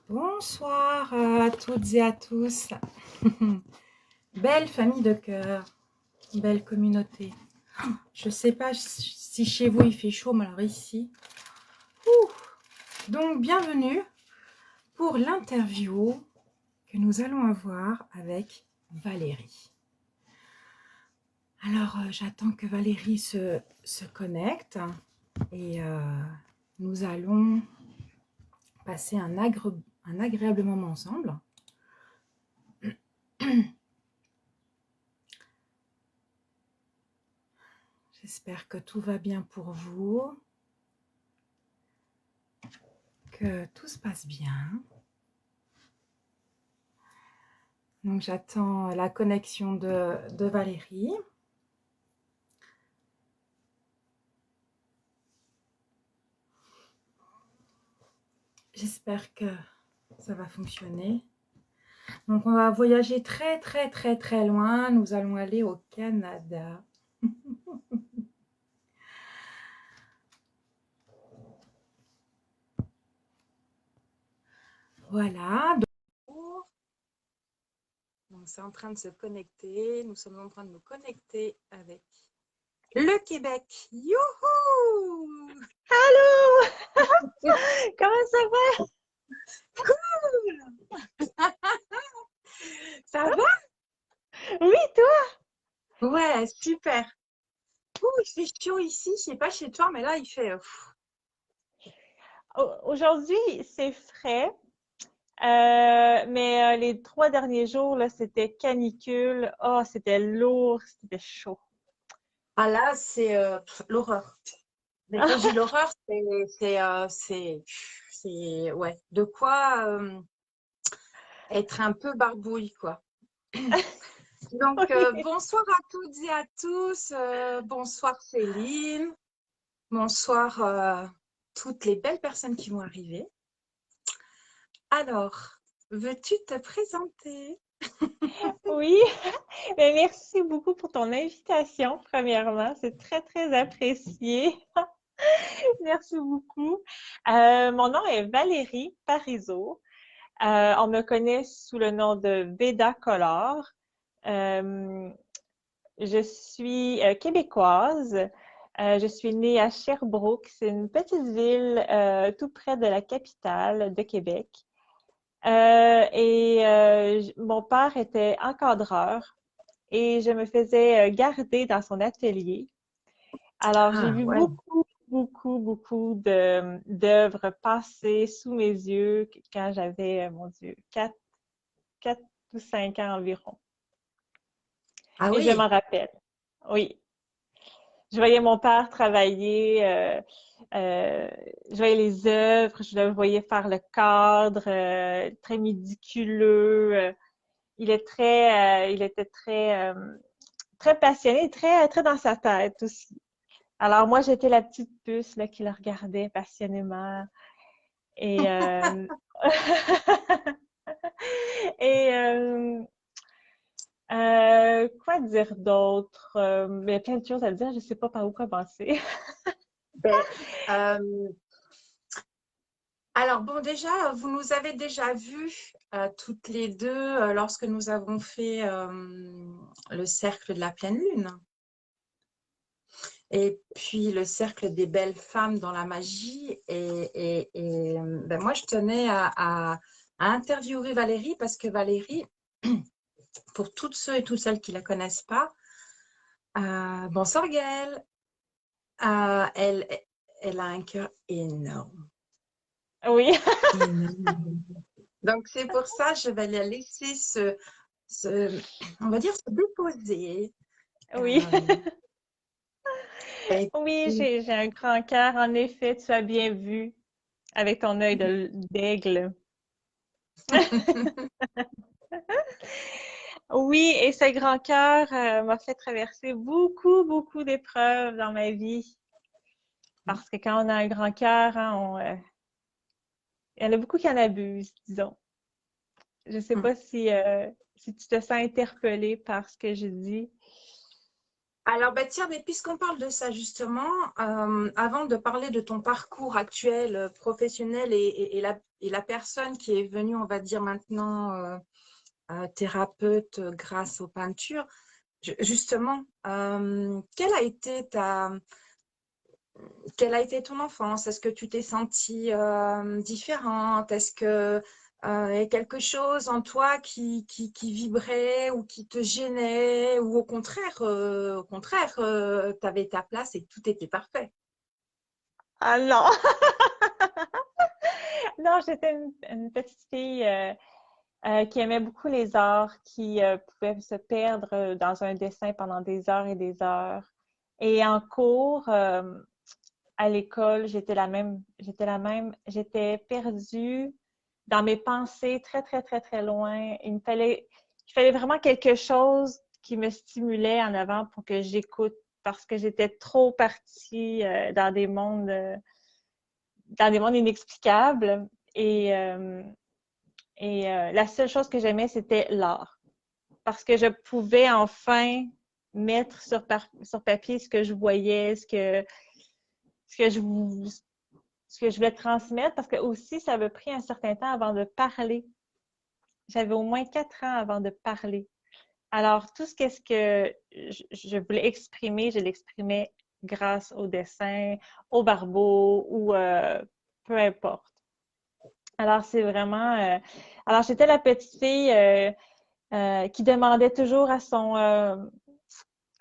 Bonsoir à toutes et à tous. Belle famille de cœur, belle communauté. Je ne sais pas si chez vous il fait chaud, mais alors ici. Donc bienvenue pour l'interview que nous allons avoir avec Valérie. Alors j'attends que Valérie se connecte et nous allons passer un agréable moment ensemble. J'espère que tout va bien pour vous, que tout se passe bien. Donc j'attends la connexion de Valérie. J'espère que ça va fonctionner. Donc on va voyager très très très très loin. Nous allons aller au Canada. Voilà. Donc c'est en train de se connecter. Nous sommes en train de nous connecter avec le Québec. Youhou! Allô! Comment ça va? Cool! Ça va? Oui, toi? Ouais, super. Ouh, il fait chaud ici. Je sais pas chez toi, mais là, il fait... Aujourd'hui, c'est frais, mais les 3 derniers jours, là, c'était canicule. Oh, c'était lourd, c'était chaud. Ah là, c'est l'horreur. Mais quand je dis l'horreur, ouais, de quoi être un peu barbouille, quoi. Donc, Oui. bonsoir à toutes et à tous. Bonsoir Céline. Bonsoir toutes les belles personnes qui vont arriver. Alors, veux-tu te présenter? Oui, mais merci beaucoup pour ton invitation, premièrement. C'est très, très apprécié. Merci beaucoup. Mon nom est Valérie Parizeau. On me connaît sous le nom de Veda Color. Euh, Je suis québécoise. Je suis née à Sherbrooke. C'est une petite ville tout près de la capitale de Québec. Mon père était encadreur et je me faisais garder dans son atelier. Alors, j'ai Ah vu ouais. beaucoup d'œuvres passer sous mes yeux quand j'avais, mon Dieu, 4 ou 5 ans environ. Ah Et je oui. m'en rappelle. Oui. Je voyais mon père travailler, je voyais les œuvres, je le voyais faire le cadre, très méticuleux. Il était très passionné, très dans sa tête aussi. Alors moi, j'étais la petite puce là, qui le regardait passionnément. Et, et quoi dire d'autre? Il y a plein de choses à dire, je ne sais pas par où commencer. Ben, euh, alors bon, déjà, vous nous avez déjà vues toutes les deux lorsque nous avons fait le cercle de la pleine lune et puis le cercle des belles femmes dans la magie. Ben, moi, je tenais à interviewer Valérie parce que Valérie, pour toutes ceux et toutes celles qui ne la connaissent pas, bonsoir Gaëlle, euh, elle, elle a un cœur énorme. Oui. Énorme. Donc, c'est pour ça que je vais la laisser on va dire, se déposer. Oui. Euh, et Oui, puis, j'ai un grand cœur. En effet, tu as bien vu avec ton œil d'aigle. Oui, et ce grand cœur m'a fait traverser beaucoup d'épreuves dans ma vie. Parce que quand on a un grand cœur, hein, il y en a beaucoup qui en abusent, disons. Je ne sais pas si tu te sens interpellée par ce que je dis. Alors, bah, tiens, mais puisqu'on parle de ça justement, avant de parler de ton parcours actuel professionnel et la personne qui est venue, on va dire maintenant, thérapeute grâce aux peintures, justement, quelle a été ton enfance? Est-ce que tu t'es sentie différente? Est-ce que y a quelque chose en toi qui vibrait ou qui te gênait ou au contraire, tu avais ta place et tout était parfait? Ah non! Non, j'étais une petite fille qui aimait beaucoup les arts, qui pouvait se perdre dans un dessin pendant des heures et des heures. Et en cours, à l'école, j'étais perdue dans mes pensées très, très, très, très loin. Il fallait vraiment quelque chose qui me stimulait en avant pour que j'écoute parce que j'étais trop partie dans des mondes inexplicables. La seule chose que j'aimais, c'était l'art. Parce que je pouvais enfin mettre sur papier ce que je voyais, ce que je, ce que je voulais transmettre, parce que aussi, ça m'a pris un certain temps avant de parler. J'avais au moins 4 ans avant de parler. Alors, tout ce que je voulais exprimer, je l'exprimais grâce au dessin, au barbeau ou peu importe. Alors, c'est vraiment... alors, j'étais la petite fille qui demandait toujours à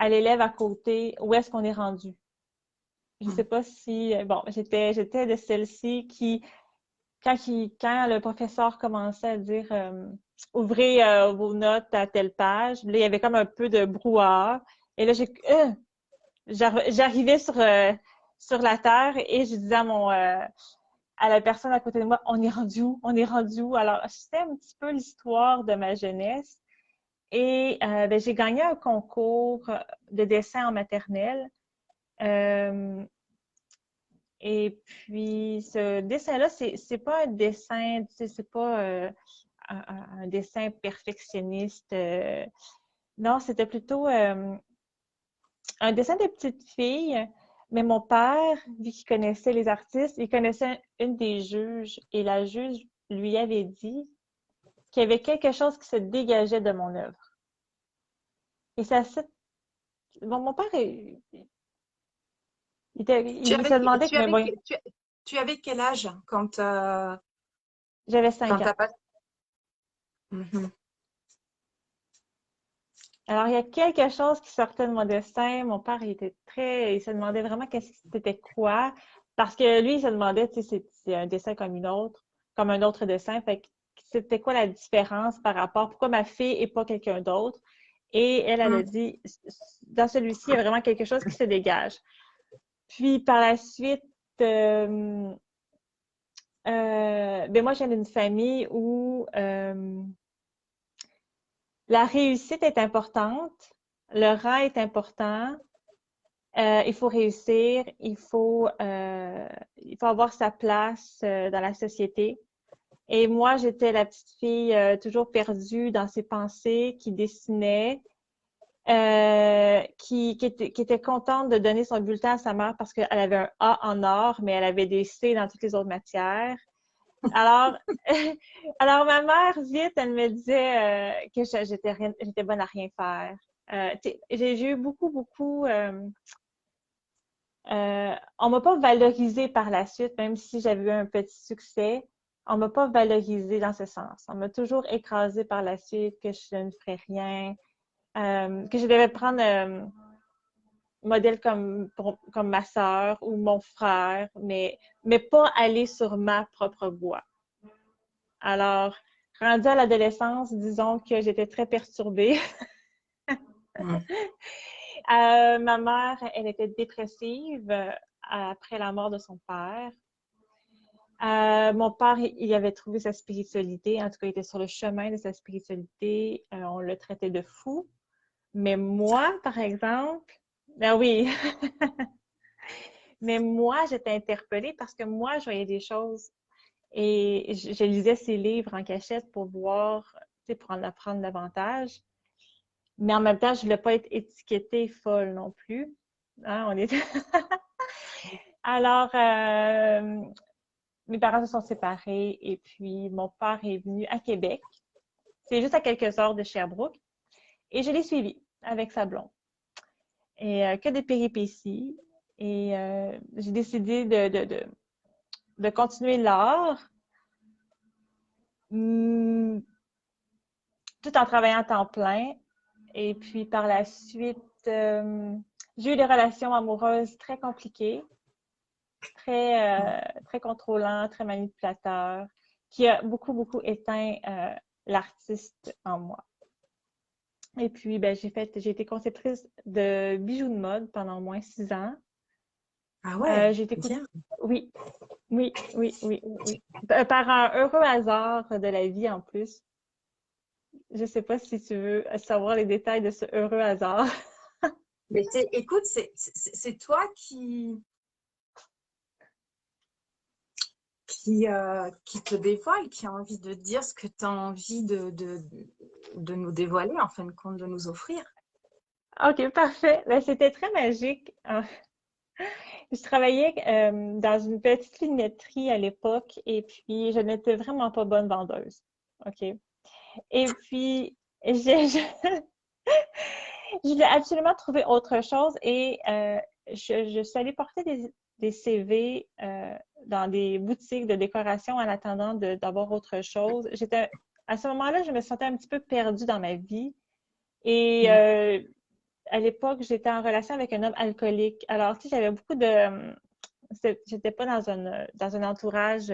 l'élève à côté où est-ce qu'on est rendu. Je ne sais pas si... Bon, j'étais de celle-ci qui quand le professeur commençait à dire ouvrez vos notes à telle page, là, il y avait comme un peu de brouhaha. Et là, j'arrivais sur la terre et je disais à la personne à côté de moi, on est rendu où? On est rendu où? Alors, c'était un petit peu l'histoire de ma jeunesse. Et ben, j'ai gagné un concours de dessin en maternelle. Euh, et puis, ce dessin-là, c'est pas un dessin, c'est pas un dessin perfectionniste. Non, c'était plutôt un dessin de petite fille. Mais mon père, vu qu'il connaissait les artistes, il connaissait une des juges et la juge lui avait dit qu'il y avait quelque chose qui se dégageait de mon œuvre. Et ça, bon, mon père, Tu il se avais, demandait tu que, mais avais, bon, tu avais quel âge j'avais 5 quand ans. t'as pas... Mhm. Alors, il y a quelque chose qui sortait de mon dessin. Mon père, il se demandait vraiment qu'est-ce que c'était quoi. Parce que lui, il se demandait, tu sais, c'est un dessin comme un autre dessin. Fait que c'était quoi la différence par rapport, pourquoi ma fille et pas quelqu'un d'autre? Et elle a Mhm. dit, dans celui-ci, il y a vraiment quelque chose qui se dégage. Puis, par la suite, euh, ben moi, j'ai une famille où la réussite est importante, le rang est important. Il faut réussir, il faut avoir sa place dans la société. Et moi, j'étais la petite fille toujours perdue dans ses pensées, qui dessinait, qui était contente de donner son bulletin à sa mère parce qu'elle avait un A en or, mais elle avait des C dans toutes les autres matières. Alors, alors ma mère, vite, elle me disait que j'étais bonne à rien faire. J'ai eu beaucoup, beaucoup on m'a pas valorisée par la suite, même si j'avais eu un petit succès. On m'a pas valorisée dans ce sens. On m'a toujours écrasée par la suite, que je ne ferais rien, que je devais prendre modèle comme ma sœur ou mon frère, mais pas aller sur ma propre voie. Alors, rendue à l'adolescence, disons que j'étais très perturbée. Mhm. Ma mère, elle était dépressive après la mort de son père. Mon père, il avait trouvé sa spiritualité. En tout cas, il était sur le chemin de sa spiritualité. On le traitait de fou. Mais moi, par exemple, ben oui, mais moi, j'étais interpellée parce que moi, je voyais des choses et je lisais ses livres en cachette pour voir, tu sais, pour en apprendre davantage. Mais en même temps, je ne voulais pas être étiquetée folle non plus. Hein, on est... Alors, mes parents se sont séparés et puis mon père est venu à Québec. C'est juste à quelques heures de Sherbrooke. Et je l'ai suivi avec sa blonde. Et que des péripéties. Et j'ai décidé de continuer l'art, tout en travaillant à temps plein. Et puis par la suite, j'ai eu des relations amoureuses très compliquées, très contrôlantes, très manipulateurs, qui a beaucoup, beaucoup éteint l'artiste en moi. Et puis, ben, j'ai été conceptrice de bijoux de mode pendant au moins 6 ans. Ah ouais, J'ai été bien. Oui, oui. Par un heureux hasard de la vie en plus. Je ne sais pas si tu veux savoir les détails de ce heureux hasard. Mais écoute, c'est toi qui te dévoile, qui a envie de dire ce que tu as envie de nous dévoiler, en fin de compte, de nous offrir. OK, parfait. Ben, c'était très magique. Je travaillais dans une petite lunetterie à l'époque et puis je n'étais vraiment pas bonne vendeuse. OK. Et puis, je voulais absolument trouver autre chose et je suis allée porter des CV dans des boutiques de décoration en attendant d'avoir autre chose. À ce moment-là, je me sentais un petit peu perdue dans ma vie et à l'époque, j'étais en relation avec un homme alcoolique. Alors, tu sais, j'avais beaucoup de... J'étais pas dans un entourage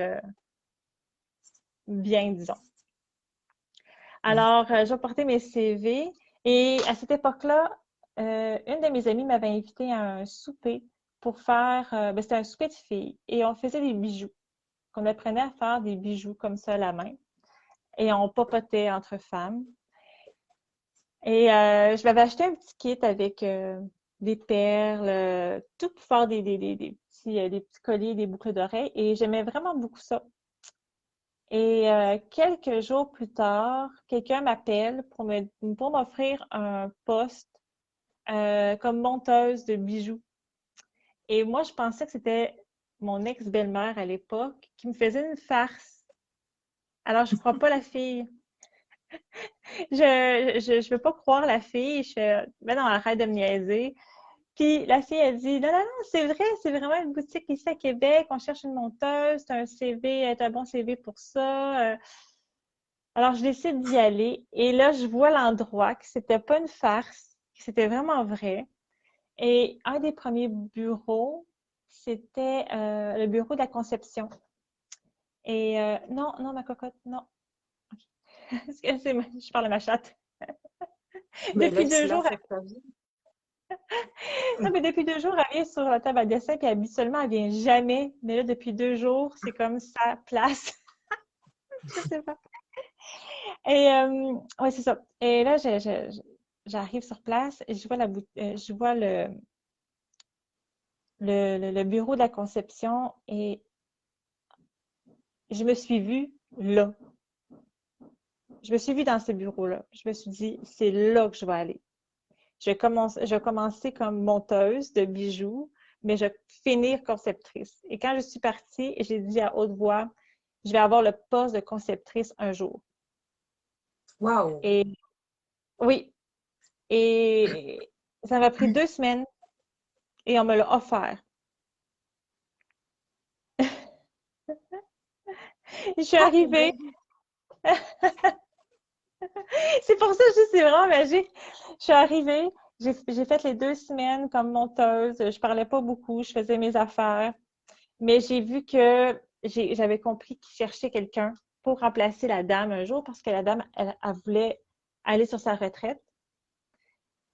bien, disons. Alors, je portais mes CV et à cette époque-là, une de mes amies m'avait invitée à un souper pour faire, ben, c'était un souper de filles et on faisait des bijoux. On apprenait à faire des bijoux comme ça à la main et on papotait entre femmes. Et je m'avais acheté un petit kit avec des perles, tout pour faire des petits colliers, des boucles d'oreilles et j'aimais vraiment beaucoup ça. Et quelques jours plus tard, quelqu'un m'appelle pour m'offrir un poste comme monteuse de bijoux. Et moi, je pensais que c'était mon ex-belle-mère à l'époque qui me faisait une farce. Alors, je crois pas la fille. Je veux pas croire la fille. Je fais, ben non, arrête de me niaiser. Puis la fille, elle dit, non, non, non, c'est vrai, c'est vraiment une boutique ici à Québec. On cherche une monteuse. C'est un CV, t'as un bon CV pour ça. Alors, je décide d'y aller et là, je vois l'endroit, que c'était pas une farce, que c'était vraiment vrai. Et un des premiers bureaux, c'était le bureau de la conception. Et non, non, ma cocotte, non. Excusez-moi, je parle à ma chatte. Mais Depuis 2 jours, laisse-la faire ta vie. non, mais depuis 2 jours, elle vient sur la table à dessin, puis habituellement, elle vient jamais. Mais là, depuis 2 jours, c'est comme sa place. Je sais pas. Et ouais, c'est ça. Et là, j'arrive sur place et je vois je vois le bureau de la conception et je me suis vue là. Je me suis vue dans ce bureau-là. Je me suis dit, c'est là que je vais aller. Je vais commencer comme monteuse de bijoux, mais je vais finir conceptrice. Et quand je suis partie, j'ai dit à haute voix, je vais avoir le poste de conceptrice un jour. Waouh! Et oui, et ça m'a pris 2 semaines et on me l'a offert. Je suis Ah, arrivée. punaise. C'est pour ça que je dis c'est vraiment magique. Je suis arrivée, j'ai fait les 2 semaines comme monteuse. Je parlais pas beaucoup, je faisais mes affaires. Mais j'ai vu que j'avais compris qu'il cherchait quelqu'un pour remplacer la dame un jour parce que la dame, elle voulait aller sur sa retraite.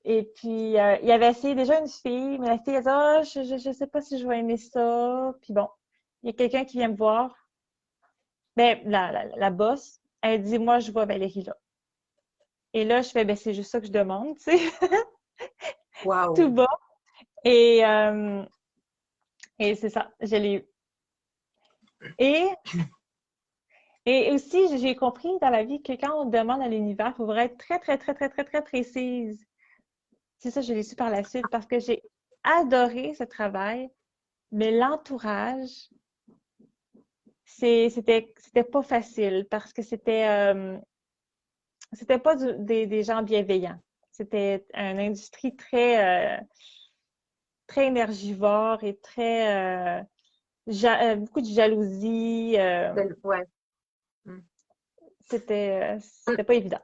Et puis, il avait essayé déjà une fille, mais la fille, elle dit, ah, je sais pas si je vais aimer ça. Puis bon, il y a quelqu'un qui vient me voir. Ben, la boss, elle dit, moi, je vois Valérie là. Et là, je fais, ben, c'est juste ça que je demande, tu sais, tout Waouh! bas. Et, euh, et c'est ça, je l'ai eu. Et Et aussi, j'ai compris dans la vie que quand on demande à l'univers, il faut vraiment être très, très, très, très, très, très précise. C'est ça, je l'ai su par la suite parce que j'ai adoré ce travail, mais l'entourage, c'était pas facile parce que c'était pas des gens bienveillants. C'était une industrie très énergivore et beaucoup de jalousie. Ouais. Mm. C'était pas évident.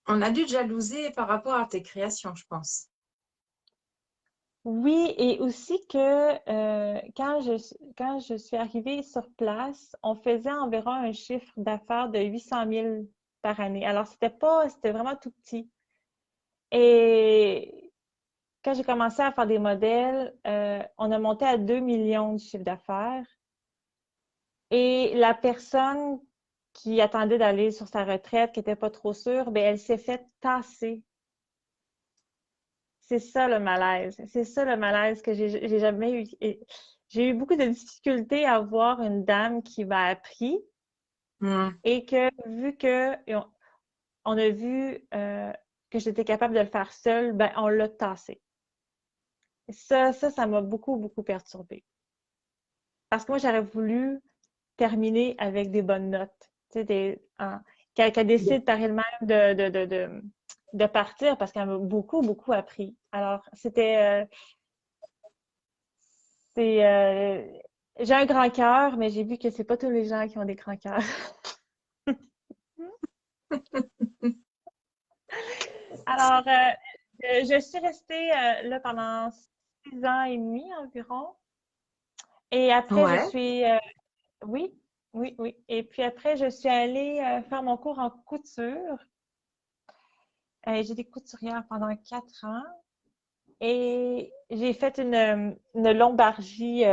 On a dû te jalouser par rapport à tes créations, je pense. Oui, et aussi que quand je suis arrivée sur place, on faisait environ un chiffre d'affaires de 800 000 par année. Alors, c'était vraiment tout petit. Et quand j'ai commencé à faire des modèles, on a monté à 2 millions de chiffre d'affaires. Et la personne qui attendait d'aller sur sa retraite, qui n'était pas trop sûre, ben, elle s'est fait tasser. C'est ça le malaise. C'est ça le malaise que j'ai jamais eu. J'ai eu beaucoup de difficultés à voir une dame qui m'a appris Mm. et que vu que on a vu que j'étais capable de le faire seule, ben on l'a tassé. Ça m'a beaucoup, beaucoup perturbée. Parce que moi, j'aurais voulu terminer avec des bonnes notes. Tu sais, qu'elle décide par elle-même de partir parce qu'elle m'a beaucoup, beaucoup appris. Alors, c'est, j'ai un grand cœur, mais j'ai vu que c'est pas tous les gens qui ont des grands cœurs. Alors, je suis restée là pendant 6 ans et demi environ. Et après, Ouais. oui, oui, oui. Et puis après, je suis allée faire mon cours en couture. J'étais couturière pendant 4 ans et j'ai fait une lombalgie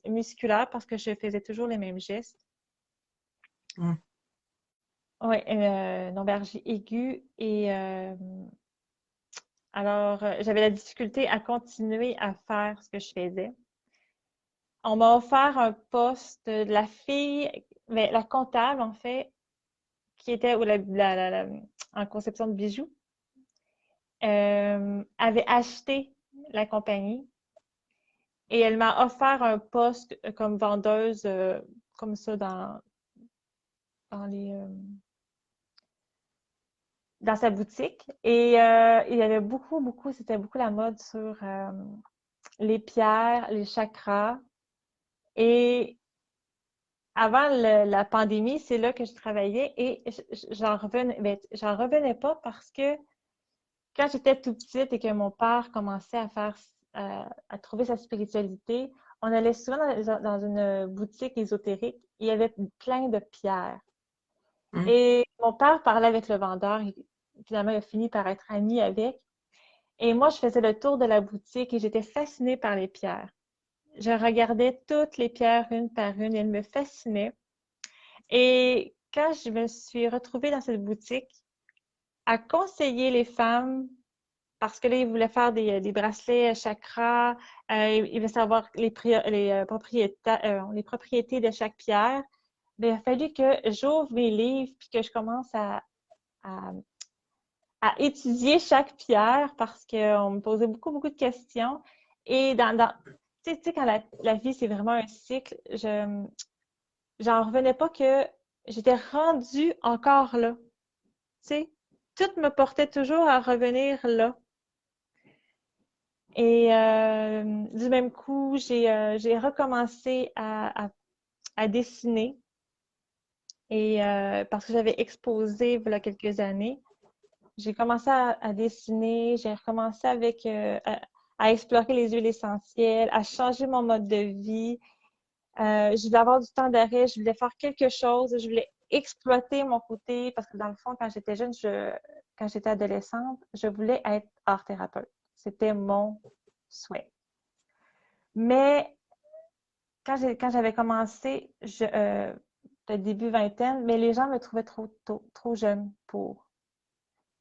musculaire parce que je faisais toujours les mêmes gestes. Mm. Oui, lombalgie aiguë et alors j'avais la difficulté à continuer à faire ce que je faisais. On m'a offert un poste de la fille, mais la comptable en fait, qui était en conception de bijoux, avait acheté la compagnie et elle m'a offert un poste comme vendeuse comme ça dans dans sa boutique. Et il y avait beaucoup, beaucoup, c'était beaucoup la mode sur les pierres, les chakras. Et avant la pandémie, c'est là que je travaillais et j'en revenais pas parce que quand j'étais tout petite et que mon père commençait à trouver sa spiritualité, on allait souvent dans une boutique ésotérique. Il y avait plein de pierres. Mm. Et mon père parlait avec le vendeur. Finalement, il a fini par être ami avec. Et moi, je faisais le tour de la boutique et j'étais fascinée par les pierres. Je regardais toutes les pierres une par une, elles me fascinaient. Et quand je me suis retrouvée dans cette boutique à conseiller les femmes, parce que là, ils voulaient faire des bracelets chakras, ils voulaient savoir les propriétés de chaque pierre, bien, il a fallu que j'ouvre mes livres puis que je commence à, à étudier chaque pierre parce qu'on me posait beaucoup, beaucoup de questions. Et tu sais, quand la vie, c'est vraiment un cycle, j'en revenais pas que j'étais rendue encore là. Tu sais, tout me portait toujours à revenir là. Et du même coup, j'ai recommencé à dessiner. Et parce que j'avais exposé il y a quelques années, j'ai commencé à dessiner, j'ai recommencé à explorer les huiles essentielles, à changer mon mode de vie. Je voulais avoir du temps d'arrêt, je voulais faire quelque chose, je voulais exploiter mon côté, parce que dans le fond, quand j'étais jeune, quand j'étais adolescente, je voulais être art thérapeute. C'était mon souhait. Mais quand j'avais commencé, peut-être début vingtaine, mais les gens me trouvaient trop tôt, trop jeune pour.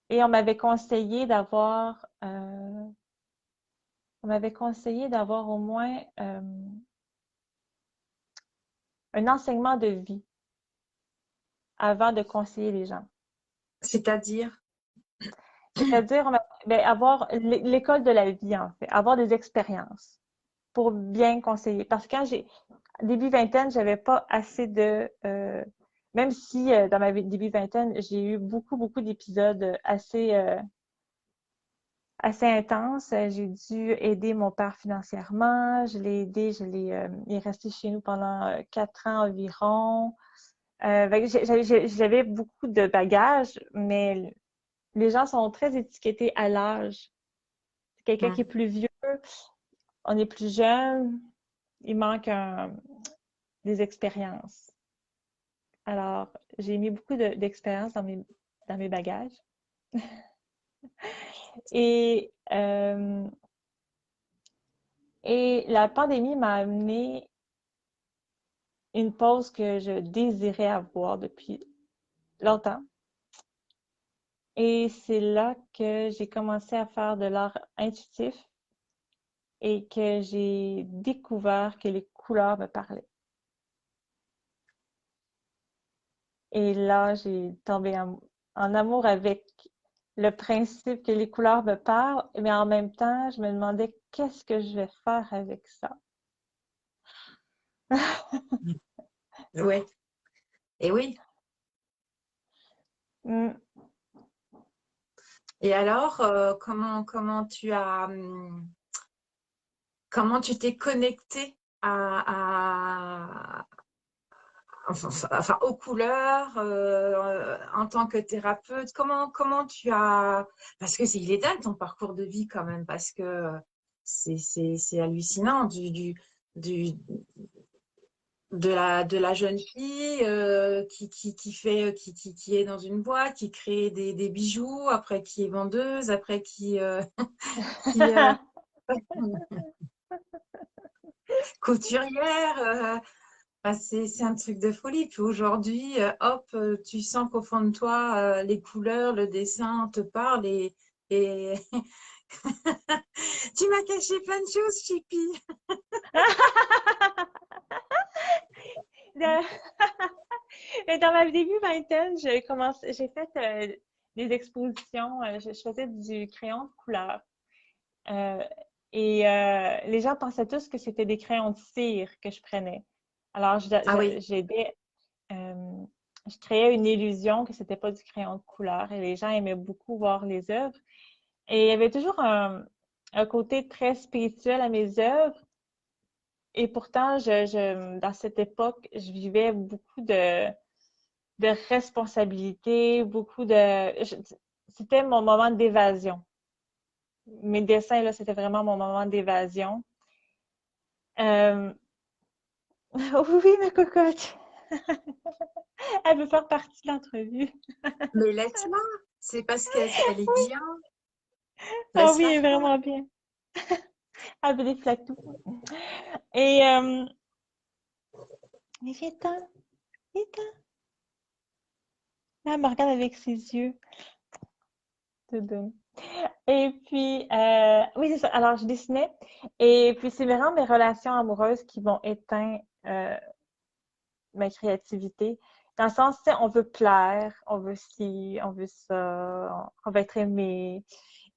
Et on m'avait conseillé d'avoir au moins un enseignement de vie. avant de conseiller les gens. C'est-à-dire? C'est-à-dire, avoir l'école de la vie, en fait, avoir des expériences pour bien conseiller. Parce que quand début vingtaine, j'avais pas assez même si dans ma début vingtaine, j'ai eu beaucoup, beaucoup d'épisodes assez intenses. J'ai dû aider mon père financièrement. Je l'ai aidé, il est resté chez nous pendant 4 ans environ. J'avais beaucoup de bagages, mais les gens sont très étiquetés à l'âge. Quelqu'un qui est plus vieux, on est plus jeune, il manque des expériences. Alors, j'ai mis beaucoup d'expérience dans mes bagages. Et, et la pandémie m'a amené une pause que je désirais avoir depuis longtemps. Et c'est là que j'ai commencé à faire de l'art intuitif et que j'ai découvert que les couleurs me parlaient. Et là, j'ai tombé en amour avec le principe que les couleurs me parlent, mais en même temps, je me demandais qu'est-ce que je vais faire avec ça. Oui. Et oui. Mm. Et alors, comment tu t'es connecté enfin, aux couleurs en tant que thérapeute? Comment tu as... Parce que il est dingue ton parcours de vie quand même, parce que c'est hallucinant du, de la jeune fille qui est dans une boîte, qui crée des bijoux, après qui est vendeuse, après qui couturière. C'est un truc de folie. Puis aujourd'hui, hop, tu sens qu'au fond de toi, les couleurs, le dessin te parlent et... Tu m'as caché plein de choses, Chippy. Dans ma début vingtaine, j'ai fait des expositions. Je faisais du crayon de couleur. Euh, les gens pensaient tous que c'était des crayons de cire que je prenais. Alors, Ah oui, j'aidais, je créais une illusion que c'était pas du crayon de couleur et les gens aimaient beaucoup voir les œuvres. Et il y avait toujours un côté très spirituel à mes œuvres. Et pourtant, dans cette époque, je vivais beaucoup de responsabilités, c'était mon moment d'évasion. Mes dessins, là, c'était vraiment mon moment d'évasion. Euh, oui, ma cocotte. Elle veut faire partie de l'entrevue. mais laisse-la. C'est parce qu'elle est bien. Ah oui, Laisse-la elle est faire. vraiment bien. Elle veut des flatous. Et, mais viens-t'en, viens-t'en. Là, elle me regarde avec ses yeux. Te donne. Et puis, oui, c'est ça. Alors, je dessinais. Et puis, c'est vraiment mes relations amoureuses qui vont éteindre ma créativité. Dans le sens, tu sais, on veut plaire, on veut ci, on veut ça, on veut être aimé.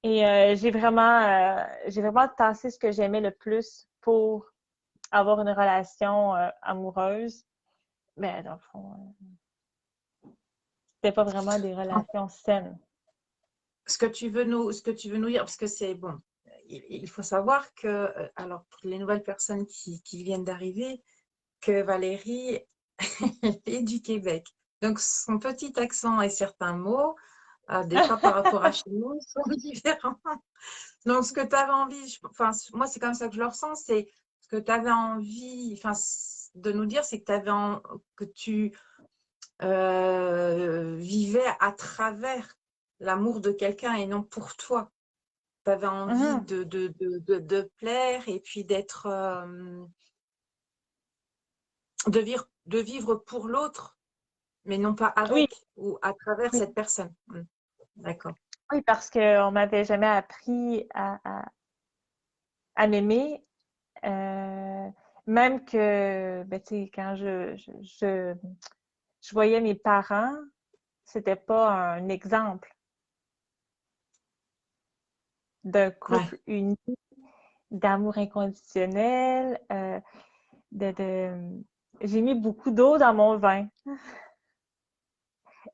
Et j'ai vraiment tassé ce que j'aimais le plus pour avoir une relation amoureuse. Mais dans le fond, c'était pas vraiment des relations saines. Ce que tu veux nous dire, parce que c'est bon, il faut savoir que, alors pour les nouvelles personnes qui viennent d'arriver, que Valérie est du Québec. Donc son petit accent et certains mots, des fois par rapport à chez nous, sont différents. Donc ce que tu avais envie, enfin moi c'est comme ça que je le ressens, c'est ce que tu avais envie, enfin de nous dire, c'est que tu vivais à travers l'amour de quelqu'un et non pour toi. Tu avais envie Mhm. de plaire et puis de vivre pour l'autre, mais non pas Oui, avec ou à travers oui, cette personne. D'accord. oui, parce qu'on m'avait jamais appris à m'aimer. Euh, même que, ben, tu sais, quand je je voyais mes parents, c'était pas un exemple d'un Ouais. couple uni, d'amour inconditionnel, j'ai mis beaucoup d'eau dans mon vin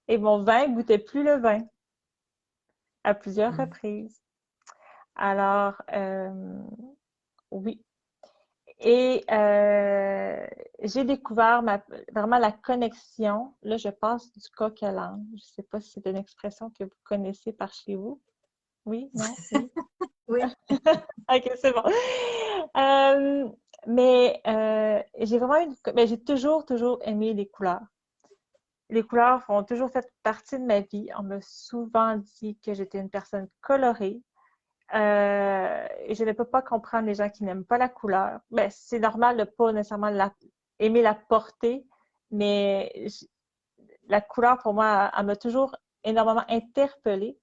et mon vin goûtait plus le vin à plusieurs Mm. reprises. Alors, oui. Et j'ai découvert vraiment la connexion. Là, je passe du coq à l'âne. Je ne sais pas si c'est une expression que vous connaissez par chez vous. Oui, non, oui. Oui. OK, c'est bon. Euh, mais j'ai vraiment j'ai toujours aimé les couleurs. Les couleurs ont toujours fait partie de ma vie. On m'a souvent dit que j'étais une personne colorée. Je ne peux pas comprendre les gens qui n'aiment pas la couleur. Ben, c'est normal de pas nécessairement aimer la porter, mais la couleur, pour moi, elle m'a toujours énormément interpellée.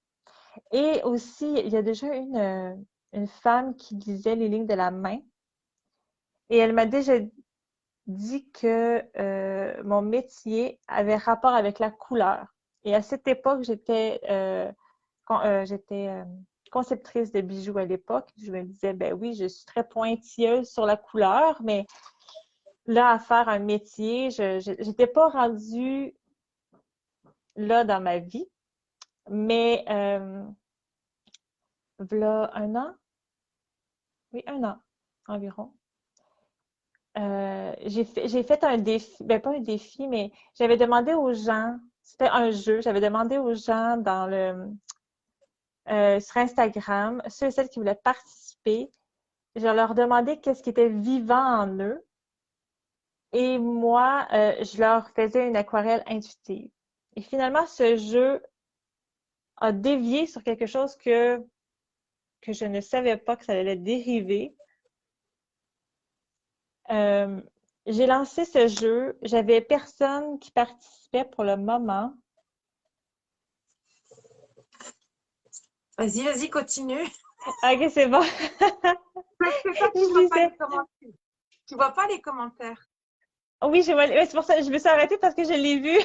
Et aussi, il y a déjà une femme qui lisait les lignes de la main et elle m'a déjà dit que mon métier avait rapport avec la couleur. Et à cette époque, j'étais conceptrice de bijoux à l'époque. Je me disais, ben oui, je suis très pointilleuse sur la couleur, mais là, à faire un métier, je n'étais pas rendue là dans ma vie. Mais voilà un an, oui, un an environ. J'ai fait un défi, ben pas un défi, mais j'avais demandé aux gens, c'était un jeu, j'avais demandé aux gens sur Instagram, ceux et celles qui voulaient participer, je leur demandais qu'est-ce qui était vivant en eux et moi, je leur faisais une aquarelle intuitive. Et finalement, ce jeu a dévié sur quelque chose que je ne savais pas que ça allait dériver. Euh, j'ai lancé ce jeu, j'avais personne qui participait pour le moment. Vas-y, vas-y, continue. Ok, c'est bon. Parce que toi, tu Je vois pas lisais. les commentaires. Tu vois pas les commentaires. Oui, ouais, c'est pour ça que je me suis arrêtée parce que je l'ai vu.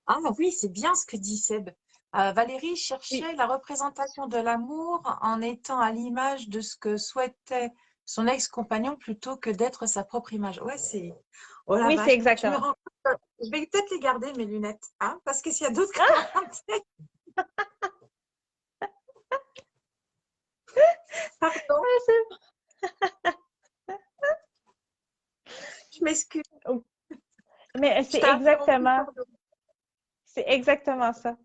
Ah oui, c'est bien ce que dit Seb. Valérie Oui, cherchait la représentation de l'amour en étant à l'image de ce que souhaitait son ex-compagnon plutôt que d'être sa propre image. Ouais, c'est... Oh la oui, c'est vache, je me exactement. rends compte. Je vais peut-être les garder, mes lunettes, hein, parce que s'il y a d'autres Ah, commentaires, pardon, c'est je m'excuse. bon. Mais Je t'ai interrompu, pardon. c'est exactement ça.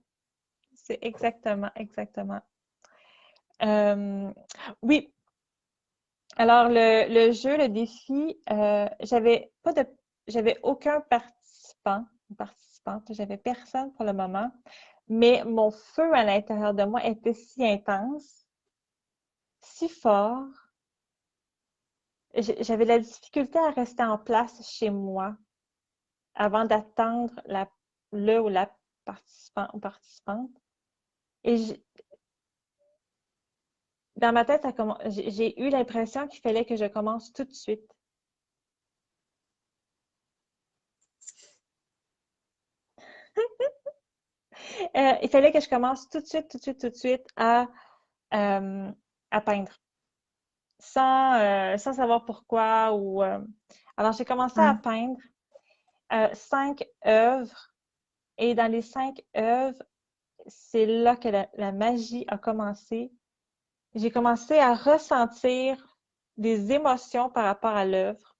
C'est exactement. Euh, oui, alors le jeu, le défi, j'avais aucun participant ou participante, j'avais personne pour le moment, mais mon feu à l'intérieur de moi était si intense, si fort, j'avais de la difficulté à rester en place chez moi avant d'attendre le ou la participant ou participante. Et dans ma tête, j'ai eu l'impression qu'il fallait que je commence tout de suite. Il fallait que je commence tout de suite euh, à peindre, sans savoir pourquoi. Alors, j'ai commencé à Hum. peindre 5 œuvres et dans les 5 œuvres, c'est là que la magie a commencé. J'ai commencé à ressentir des émotions par rapport à l'œuvre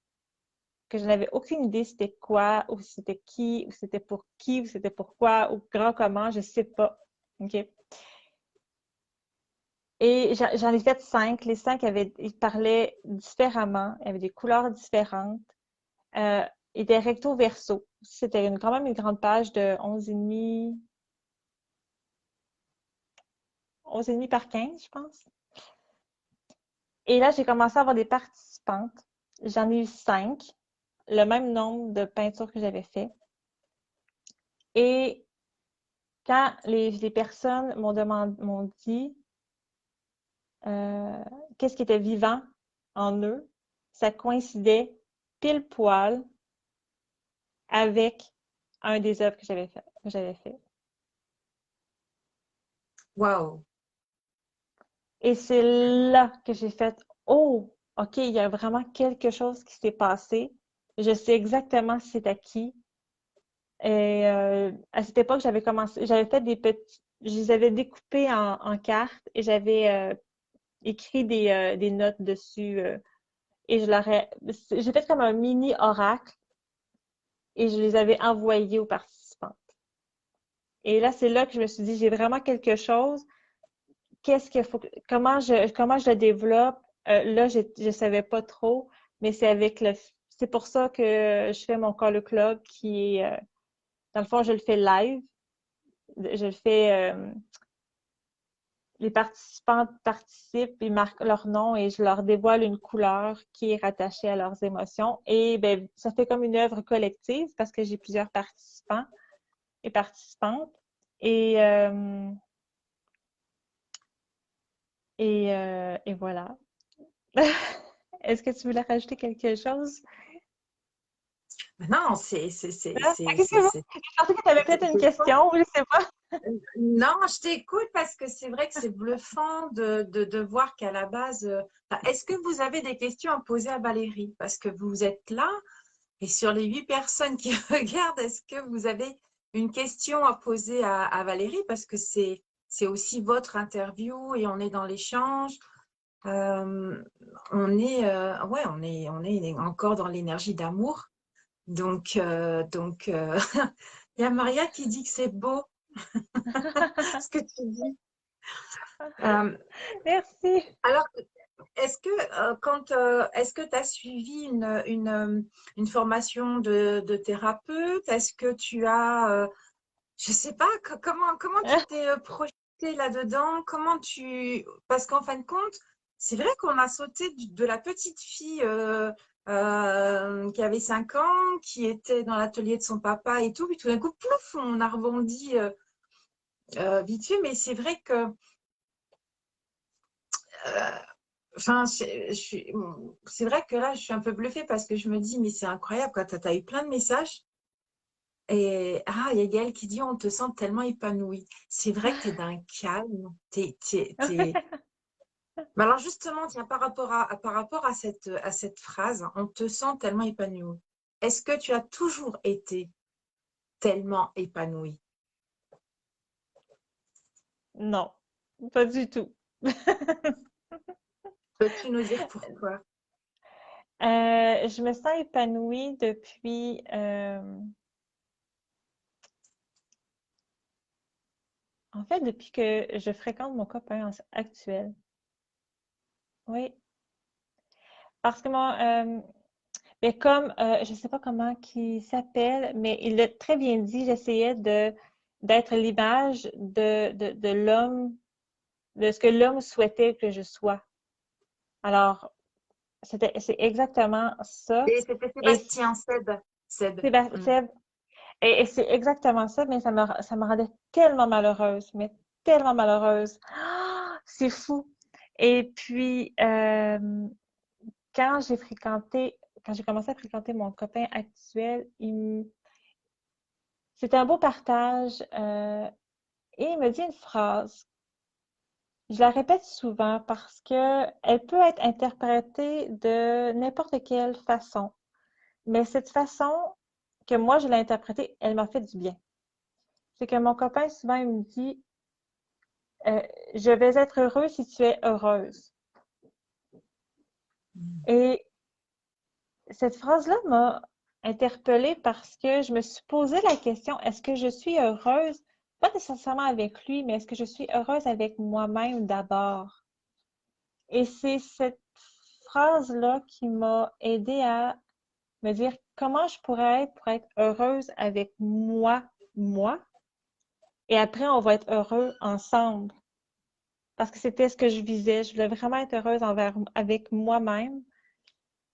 que je n'avais aucune idée c'était quoi, ou c'était qui, ou c'était pour qui, ou c'était pourquoi, ou grand comment, je sais pas. OK? Et j'en ai fait 5. Les 5 ils parlaient différemment, il y avait des couleurs différentes. Euh, et des recto verso. C'était quand même une grande page de 11,5 par 15, je pense. Et là, j'ai commencé à avoir des participantes. J'en ai eu 5, le même nombre de peintures que j'avais fait. Et quand les personnes m'ont dit qu'est-ce qui était vivant en eux, ça coïncidait pile poil avec un des œuvres que j'avais fait. Waouh! Et c'est là que j'ai fait, oh, OK, il y a vraiment quelque chose qui s'est passé. Je sais exactement c'est à qui. Et à cette époque, j'avais fait je les avais découpés en cartes et j'avais écrit des notes dessus. Et j'ai fait comme un mini oracle et je les avais envoyés aux participants. Et là, c'est là que je me suis dit, j'ai vraiment quelque chose. Comment je le développe? Là, je savais pas trop, mais c'est pour ça que je fais mon Call Club qui est, dans le fond, je le fais live. Je le fais, les participants participent, ils marquent leur nom et je leur dévoile une couleur qui est rattachée à leurs émotions. Et ben, ça fait comme une œuvre collective parce que j'ai plusieurs participants et participantes. Et, euh, et voilà. Est-ce que tu voulais rajouter quelque chose? Non, Ah, ok, c'est bon. Je pensais que tu avais peut-être une question, je ne sais pas. non, je t'écoute parce que c'est vrai que c'est bluffant de voir qu'à la base, est-ce que vous avez des questions à poser à Valérie? Parce que vous êtes là et sur les 8 personnes qui regardent, est-ce que vous avez une question à poser à Valérie? Parce que c'est aussi votre interview et on est dans l'échange. On est encore dans l'énergie d'amour. Donc, il y a Maria qui dit que c'est beau ce que tu dis. Merci. Alors, est-ce que tu as suivi une formation de thérapeute? Est-ce que tu as, je sais pas, comment tu t'es projeté là-dedans? Parce qu'en fin de compte, c'est vrai qu'on a sauté de la petite fille qui avait 5 ans, qui était dans l'atelier de son papa et tout, puis tout d'un coup, plouf, on a rebondi vite fait, mais c'est vrai que euh, enfin, c'est vrai que là, je suis un peu bluffée parce que je me dis, mais c'est incroyable, quoi. Tu as eu plein de messages. Et il y a Gaëlle qui dit, on te sent tellement épanouie. C'est vrai que tu es d'un calme. Mais alors justement, tiens, par rapport à cette phrase, on te sent tellement épanouie. Est-ce que tu as toujours été tellement épanouie? Non, pas du tout. Peux-tu nous dire pourquoi? Je me sens épanouie depuis, en fait, depuis que je fréquente mon copain actuel. Oui, parce que mais comme, je sais pas comment il s'appelle, mais il l'a très bien dit, j'essayais d'être l'image de l'homme, de ce que l'homme souhaitait que je sois. Alors, c'est exactement ça. Et c'était Et Sébastien, Seb. Seb. Mm. Seb, et c'est exactement ça, mais ça me rendait tellement malheureuse, mais tellement malheureuse. Ah, c'est fou. Et puis, quand quand j'ai commencé à fréquenter mon copain actuel, c'était un beau partage, et il me dit une phrase. Je la répète souvent parce que elle peut être interprétée de n'importe quelle façon. Mais cette façon que moi je l'ai interprétée, elle m'a fait du bien. C'est que mon copain, souvent, il me dit je vais être heureux si tu es heureuse. Et cette phrase-là m'a interpellée parce que je me suis posé la question, est-ce que je suis heureuse, pas nécessairement avec lui, mais est-ce que je suis heureuse avec moi-même d'abord? Et c'est cette phrase-là qui m'a aidée à me dire comment je pourrais être pour être heureuse avec moi, et après on va être heureux ensemble. Parce que c'était ce que je visais. Je voulais vraiment être heureuse avec moi-même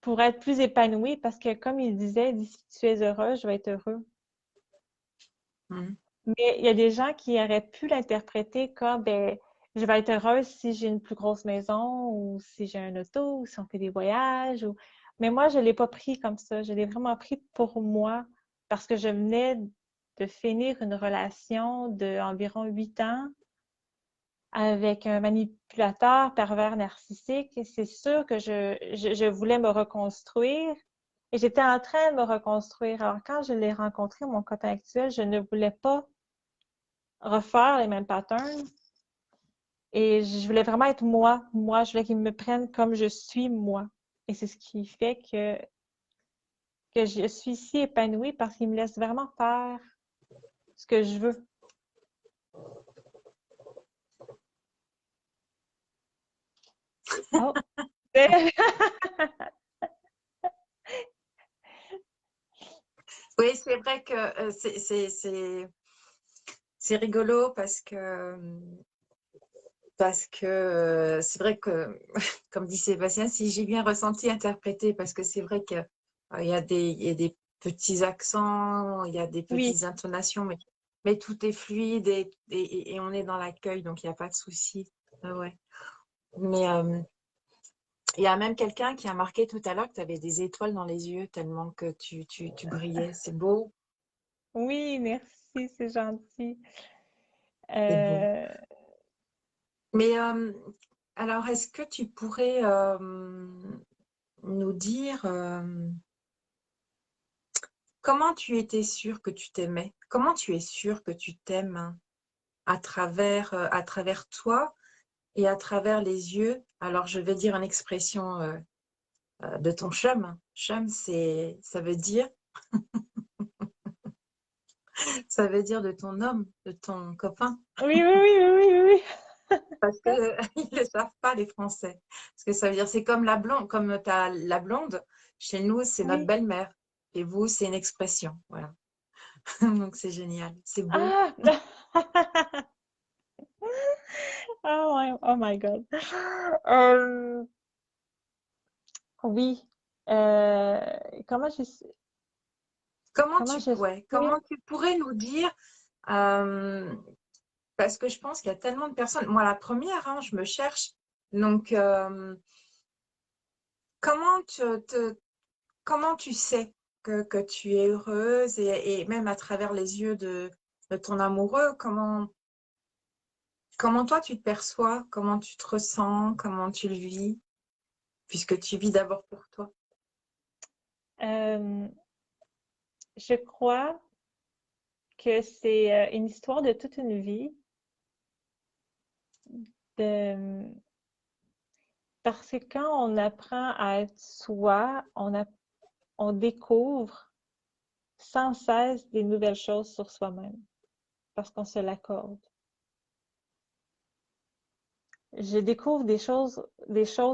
pour être plus épanouie parce que, comme il disait, si tu es heureuse, je vais être heureux. Mm. Mais il y a des gens qui auraient pu l'interpréter comme, ben, je vais être heureuse si j'ai une plus grosse maison ou si j'ai un auto ou si on fait des voyages. Mais moi, je ne l'ai pas pris comme ça. Je l'ai vraiment pris pour moi parce que je venais de finir une relation d'environ 8 ans avec un manipulateur pervers narcissique. Et c'est sûr que je voulais me reconstruire et j'étais en train de me reconstruire. Alors, quand je l'ai rencontré, mon copain actuel, je ne voulais pas refaire les mêmes patterns et je voulais vraiment être moi. Moi, je voulais qu'il me prenne comme je suis moi. Et c'est ce qui fait que je suis si épanouie parce qu'il me laisse vraiment faire ce que je veux. Oh! Oui, c'est vrai que c'est rigolo parce que c'est vrai que, comme dit Sébastien, si j'ai bien ressenti, interprété, parce que c'est vrai que il y a des petits accents, il y a des Oui, petites intonations, mais tout est fluide et on est dans l'accueil, donc il n'y a pas de souci. Ouais. Mais il y a même quelqu'un qui a marqué tout à l'heure que tu avais des étoiles dans les yeux tellement que tu brillais. C'est beau, oui, merci, c'est gentil. c'est beau. Euh, Mais alors, est-ce que tu pourrais nous dire comment tu étais sûre que tu t'aimais? Comment tu es sûre que tu t'aimes, hein, à travers toi et à travers les yeux? Alors, je vais dire une expression de ton chum. Chum, ça veut dire, ça veut dire de ton homme, de ton copain. oui, oui, oui, oui, oui, oui. Parce que ils ne le savent pas, les Français. Parce que ça veut dire, c'est comme la blonde, comme t'as la blonde, chez nous, c'est notre Oui. belle-mère. Et vous, c'est une expression. Voilà. Donc, c'est génial. C'est beau. Ah! Oh my God. Euh, oui. Euh, comment je, comment Comment j'exprime? tu pourrais nous dire, euh, parce que je pense qu'il y a tellement de personnes. Moi, la première, hein, je me cherche. Donc, comment comment tu sais que tu es heureuse et même à travers les yeux de ton amoureux, comment toi tu te perçois, comment tu te ressens, comment tu le vis, puisque tu vis d'abord pour toi. Euh, je crois que c'est une histoire de toute une vie. De, parce que quand on apprend à être soi, on découvre sans cesse des nouvelles choses sur soi-même parce qu'on se l'accorde. Je découvre des choses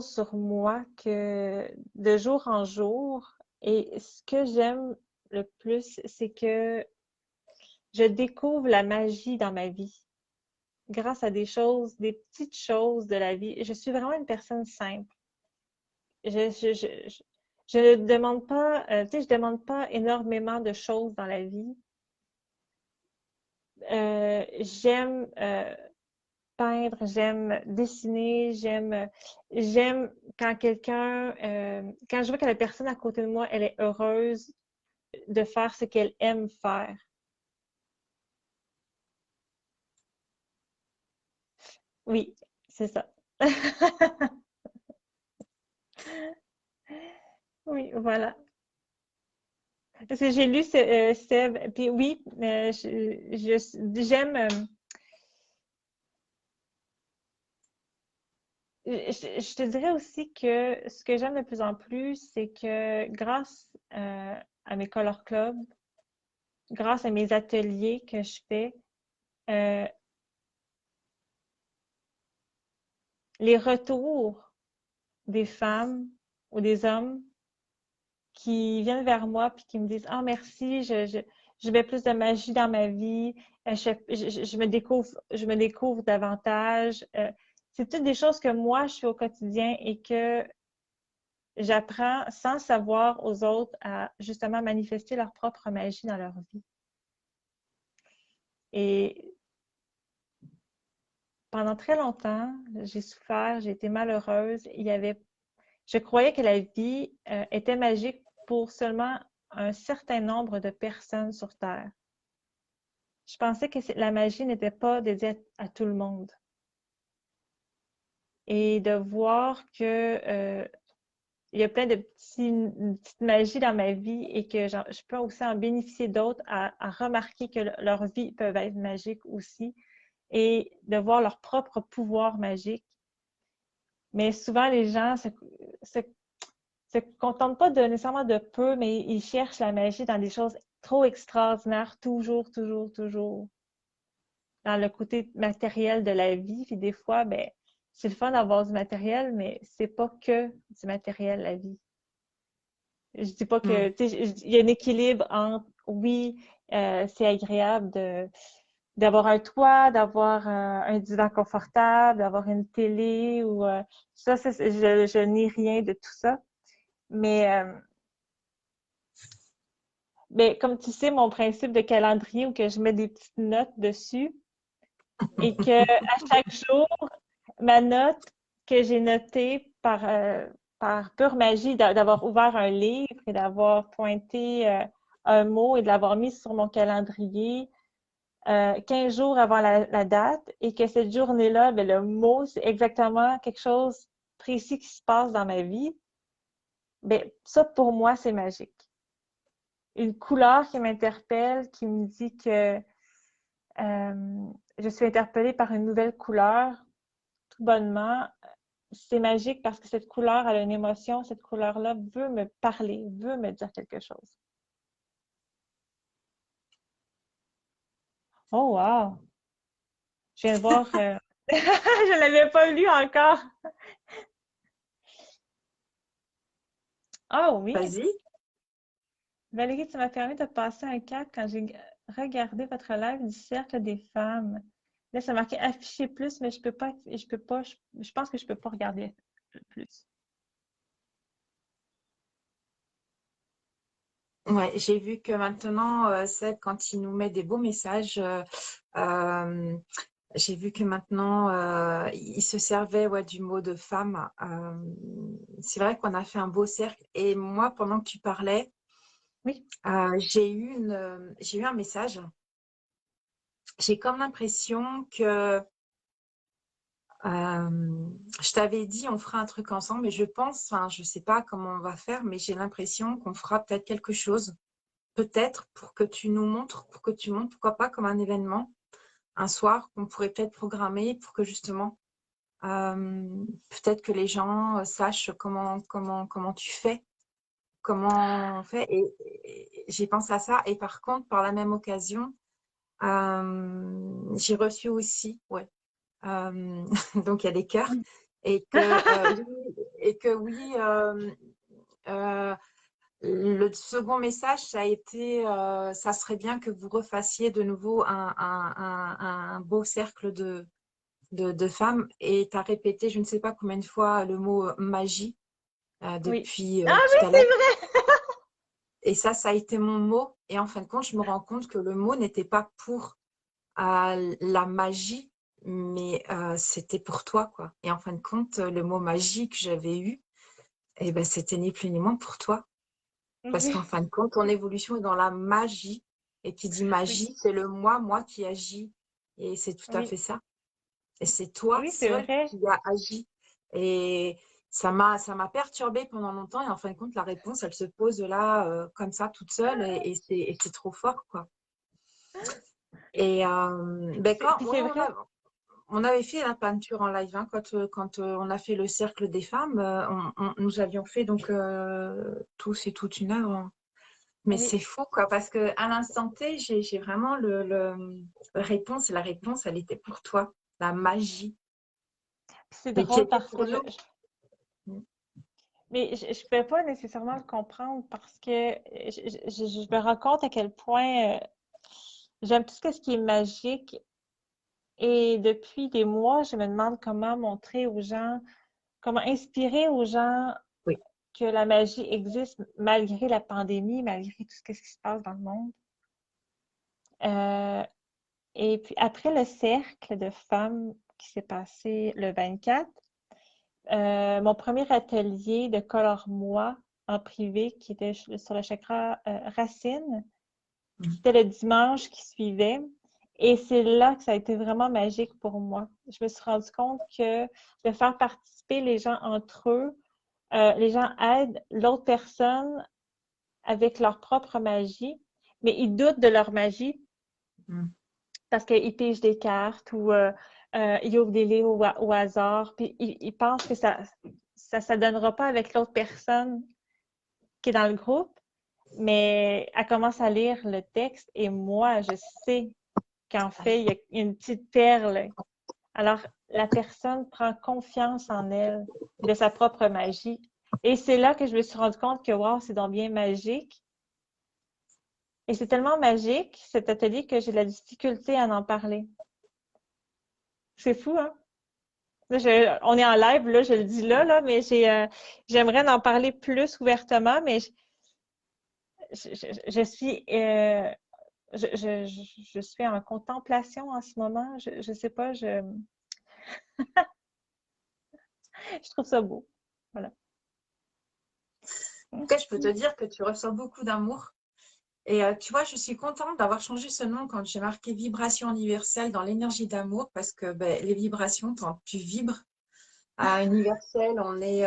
sur moi que de jour en jour. Et ce que j'aime le plus, c'est que je découvre la magie dans ma vie grâce à des choses, des petites choses de la vie. Je suis vraiment une personne simple. Je, je, je, je, je ne demande pas, tu sais, je demande pas énormément de choses dans la vie. J'aime peindre, j'aime dessiner, j'aime quand quand je vois que la personne à côté de moi, elle est heureuse de faire ce qu'elle aime faire. Oui, c'est ça. Oui, voilà. Parce que j'ai lu Seb, puis oui, j'aime, je te dirais aussi que ce que j'aime de plus en plus, c'est que grâce à mes color clubs, grâce à mes ateliers que je fais, euh, les retours des femmes ou des hommes qui viennent vers moi puis qui me disent ah merci je mets plus de magie dans ma vie je me découvre davantage c'est toutes des choses que moi je fais au quotidien et que j'apprends sans savoir aux autres à justement manifester leur propre magie dans leur vie et pendant très longtemps j'ai souffert j'ai été malheureuse il y avait Je croyais que la vie était magique pour seulement un certain nombre de personnes sur Terre. Je pensais que la magie n'était pas dédiée à tout le monde. Et de voir que il y a plein de petites magies dans ma vie et que je peux aussi en bénéficier d'autres à remarquer que leurs vies peuvent être magiques aussi et de voir leur propre pouvoir magique. Mais souvent, les gens se, se contentent pas nécessairement de peu, mais ils cherchent la magie dans des choses trop extraordinaires, toujours, toujours, toujours. Dans le côté matériel de la vie. Puis des fois, ben, c'est le fun d'avoir du matériel, mais c'est pas que du matériel, la vie. Je dis pas Mm. que, tu sais, il y a un équilibre entre, oui, c'est agréable d'avoir un toit, d'avoir un divan confortable, d'avoir une télé ou ça, je n'ai rien de tout ça. Mais, ben, comme tu sais, mon principe de calendrier où que je mets des petites notes dessus et que à chaque jour, ma note que j'ai notée par pure magie d'avoir ouvert un livre et d'avoir pointé un mot et de l'avoir mis sur mon calendrier 15 jours avant la date et que cette journée-là, ben, le mot, c'est exactement quelque chose précis qui se passe dans ma vie, ben, ça, pour moi, c'est magique. Une couleur qui m'interpelle, qui me dit que je suis interpellée par une nouvelle couleur, tout bonnement, c'est magique parce que cette couleur elle a une émotion, cette couleur-là veut me parler, veut me dire quelque chose. Oh wow! Je viens de voir, je ne l'avais pas lu encore. Ah oui! Vas-y. Valérie, tu m'as permis de passer un cap quand j'ai regardé votre live du Cercle des femmes. Là, ça marquait afficher plus, mais je peux pas, je pense que je peux pas regarder plus. Ouais, j'ai vu que maintenant, Seb, quand il nous met des beaux messages, euh, j'ai vu que maintenant, il se servait ouais, du mot de femme. C'est vrai qu'on a fait un beau cercle. Et moi, pendant que tu parlais, Oui, j'ai eu un message. J'ai comme l'impression que je t'avais dit, on fera un truc ensemble, mais je pense, enfin, je sais pas comment on va faire, mais j'ai l'impression qu'on fera peut-être quelque chose, peut-être pour que tu nous montres, pour que tu montres, pourquoi pas comme un événement, un soir qu'on pourrait peut-être programmer pour que justement, peut-être que les gens sachent comment tu fais, comment on fait. Et j'ai pensé à ça. Et par contre, par la même occasion, j'ai reçu aussi, ouais. Donc il y a des cœurs et que oui, euh, le second message, ça a été, ça serait bien que vous refassiez de nouveau un beau cercle de femmes. Et tu as répété, je ne sais pas combien de fois, le mot magie oui. depuis Ah oui, tout à c'est l'heure. vrai! Et ça a été mon mot. Et en fin de compte, je me rends compte que le mot n'était pas pour la magie, mais c'était pour toi, quoi. Et en fin de compte, le mot magie que j'avais eu, eh ben, c'était ni plus ni moins pour toi. Parce qu'en Oui, fin de compte, ton évolution est dans la magie. Et qui dit oui, magie, c'est le moi qui agit. Et c'est tout à oui, fait ça. Et c'est toi oui, c'est seul vrai. qui a agi. Et ça m'a perturbée pendant longtemps. Et en fin de compte, la réponse, elle se pose là, comme ça, toute seule. Et c'est trop fort, quoi. Et ben quand Puis c'est vrai. on avait fait la peinture en live hein, quand on a fait le cercle des femmes. Nous avions fait donc tous et toute une œuvre, hein. Mais Oui. c'est fou, quoi, parce que à l'instant T, j'ai vraiment le réponse. Et la réponse, elle était pour toi, la magie, Puis c'est mais qui drôle était parce que pour nous. mais je ne peux pas nécessairement le comprendre parce que je me rends compte à quel point j'aime tout ce qui est magique. Et depuis des mois, je me demande comment montrer aux gens, comment inspirer aux gens Oui. que la magie existe malgré la pandémie, malgré tout ce qui se passe dans le monde. Euh, et puis après le cercle de femmes qui s'est passé le 24, mon premier atelier de Color Moi en privé qui était sur le chakra racine. C'était le dimanche qui suivait. Et c'est là que ça a été vraiment magique pour moi. Je me suis rendu compte que de faire participer les gens entre eux, les gens aident l'autre personne avec leur propre magie, mais ils doutent de leur magie parce qu'ils pigent des cartes ou ils ouvrent des livres au hasard, puis ils pensent que ça donnera pas avec l'autre personne qui est dans le groupe, mais elle commence à lire le texte et moi, je sais qu'en fait, il y a une petite perle. Alors, la personne prend confiance en elle, de sa propre magie. Et c'est là que je me suis rendu compte que, wow, c'est donc bien magique. Et c'est tellement magique, cet atelier, que j'ai de la difficulté à en parler. C'est fou, hein? Là, on est en live, là, je le dis là, mais j'aimerais en parler plus ouvertement, mais je suis je suis en contemplation en ce moment. Je sais pas, je trouve ça beau. Voilà. En tout cas, je peux te dire que tu ressens beaucoup d'amour. Et tu vois, je suis contente d'avoir changé ce nom quand j'ai marqué vibration universelle dans l'énergie d'amour parce que ben, les vibrations, quand tu vibres à universel, on est.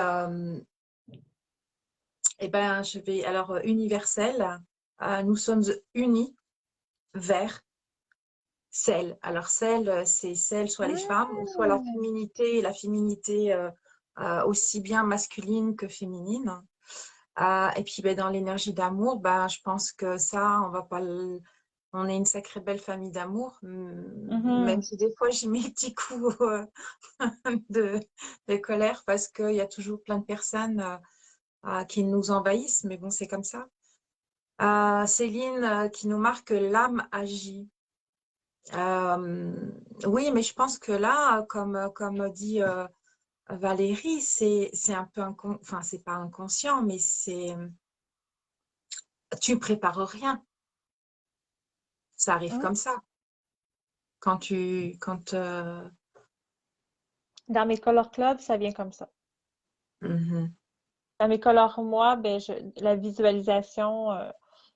Eh ben, je vais. Alors, universel, nous sommes unis vers celle. Alors, celle, c'est celle, soit les femmes, ou soit la féminité aussi bien masculine que féminine. Et puis, ben, dans l'énergie d'amour, ben, je pense que ça, on va pas on est une sacrée belle famille d'amour, même si des fois, j'y mets un petit coup de, de colère parce qu'il y a toujours plein de personnes qui nous envahissent, mais bon, c'est comme ça. Céline qui nous marque l'âme agit. Oui, mais je pense que là, comme dit Valérie, c'est un peu enfin, c'est pas inconscient, mais tu prépares rien. Ça arrive comme ça. Quand Dans mes color clubs, ça vient comme ça. Mhm. Dans mes colors moi, ben la visualisation,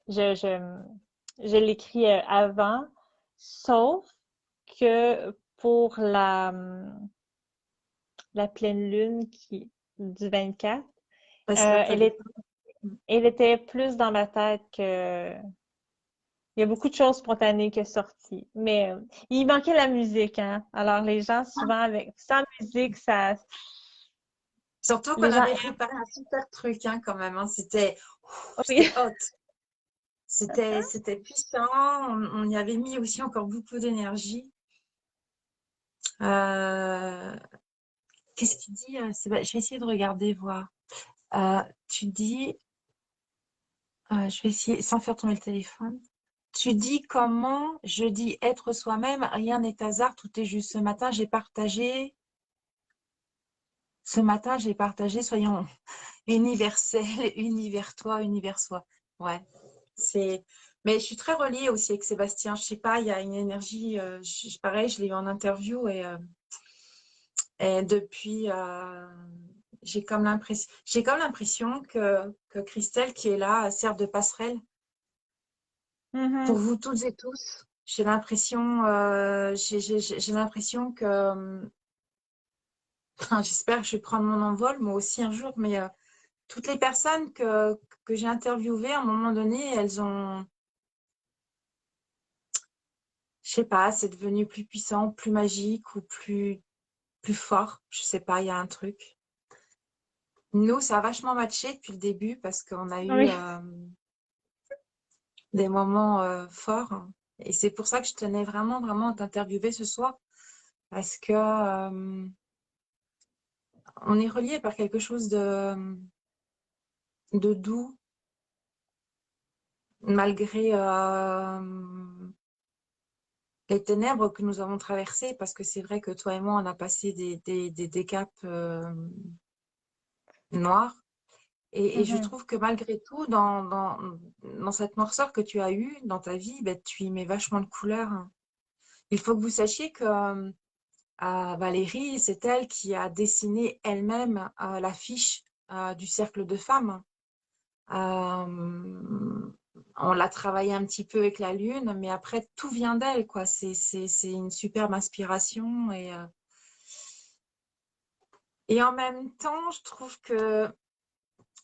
je l'écris avant, sauf que pour la pleine lune du 24, Ouais, c'est là que ça elle dépend. elle était plus dans ma tête que il y a beaucoup de choses spontanées qui sont sorties. Mais il manquait la musique, hein. Alors les gens souvent sans musique, Surtout qu'on les gens avait préparé un super truc hein, quand même. Hein. C'était oui. hot. C'était puissant. On y avait mis aussi encore beaucoup d'énergie. Euh, Qu'est-ce qu'il dit je vais essayer de regarder, voir. Tu dis, je vais essayer sans faire tomber le téléphone. Tu dis comment je dis être soi-même, rien n'est hasard, tout est juste. Ce matin, j'ai partagé, soyons universels, univers toi, univers soi. Ouais, c'est. Mais je suis très reliée aussi avec Sébastien. Je sais pas, il y a une énergie. Pareil, je l'ai eu en interview et depuis, j'ai comme l'impression que Christelle qui est là sert de passerelle pour Mhm. vous toutes et tous. J'ai l'impression que, enfin, j'espère que je vais prendre mon envol moi aussi un jour, mais toutes les personnes que j'ai interviewées à un moment donné, elles ont, je sais pas, c'est devenu plus puissant, plus magique ou plus fort. Je sais pas, il y a un truc. Nous, ça a vachement matché depuis le début parce qu'on a eu Oui. des moments forts. Et c'est pour ça que je tenais vraiment, vraiment à t'interviewer ce soir parce que on est relié par quelque chose de doux malgré les ténèbres que nous avons traversées parce que c'est vrai que toi et moi, on a passé des caps noirs. Et je Mhm. trouve que malgré tout, dans cette noirceur que tu as eue dans ta vie, ben, tu y mets vachement de couleurs. Il faut que vous sachiez que Valérie, c'est elle qui a dessiné elle-même l'affiche du cercle de femmes. Euh, on l'a travaillé un petit peu avec la lune, mais après, tout vient d'elle, quoi. C'est une superbe inspiration. Et en même temps, je trouve que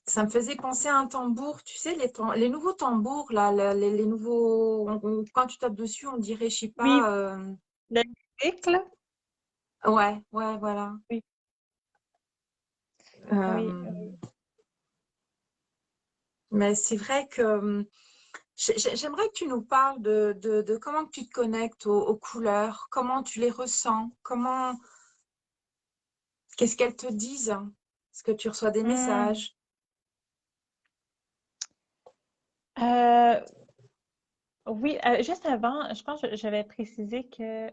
ça me faisait penser à un tambour. Tu sais, les nouveaux tambours, là, les nouveaux... quand tu tapes dessus, on dirait, je sais Oui, pas... la musique, là. ouais, ouais, voilà. Oui, oui. Euh, mais c'est vrai que j'aimerais que tu nous parles de comment que tu te connectes aux couleurs, comment tu les ressens, qu'est-ce qu'elles te disent? Est-ce que tu reçois des Hmm. messages? Euh, oui, juste avant, je pense que j'avais précisé que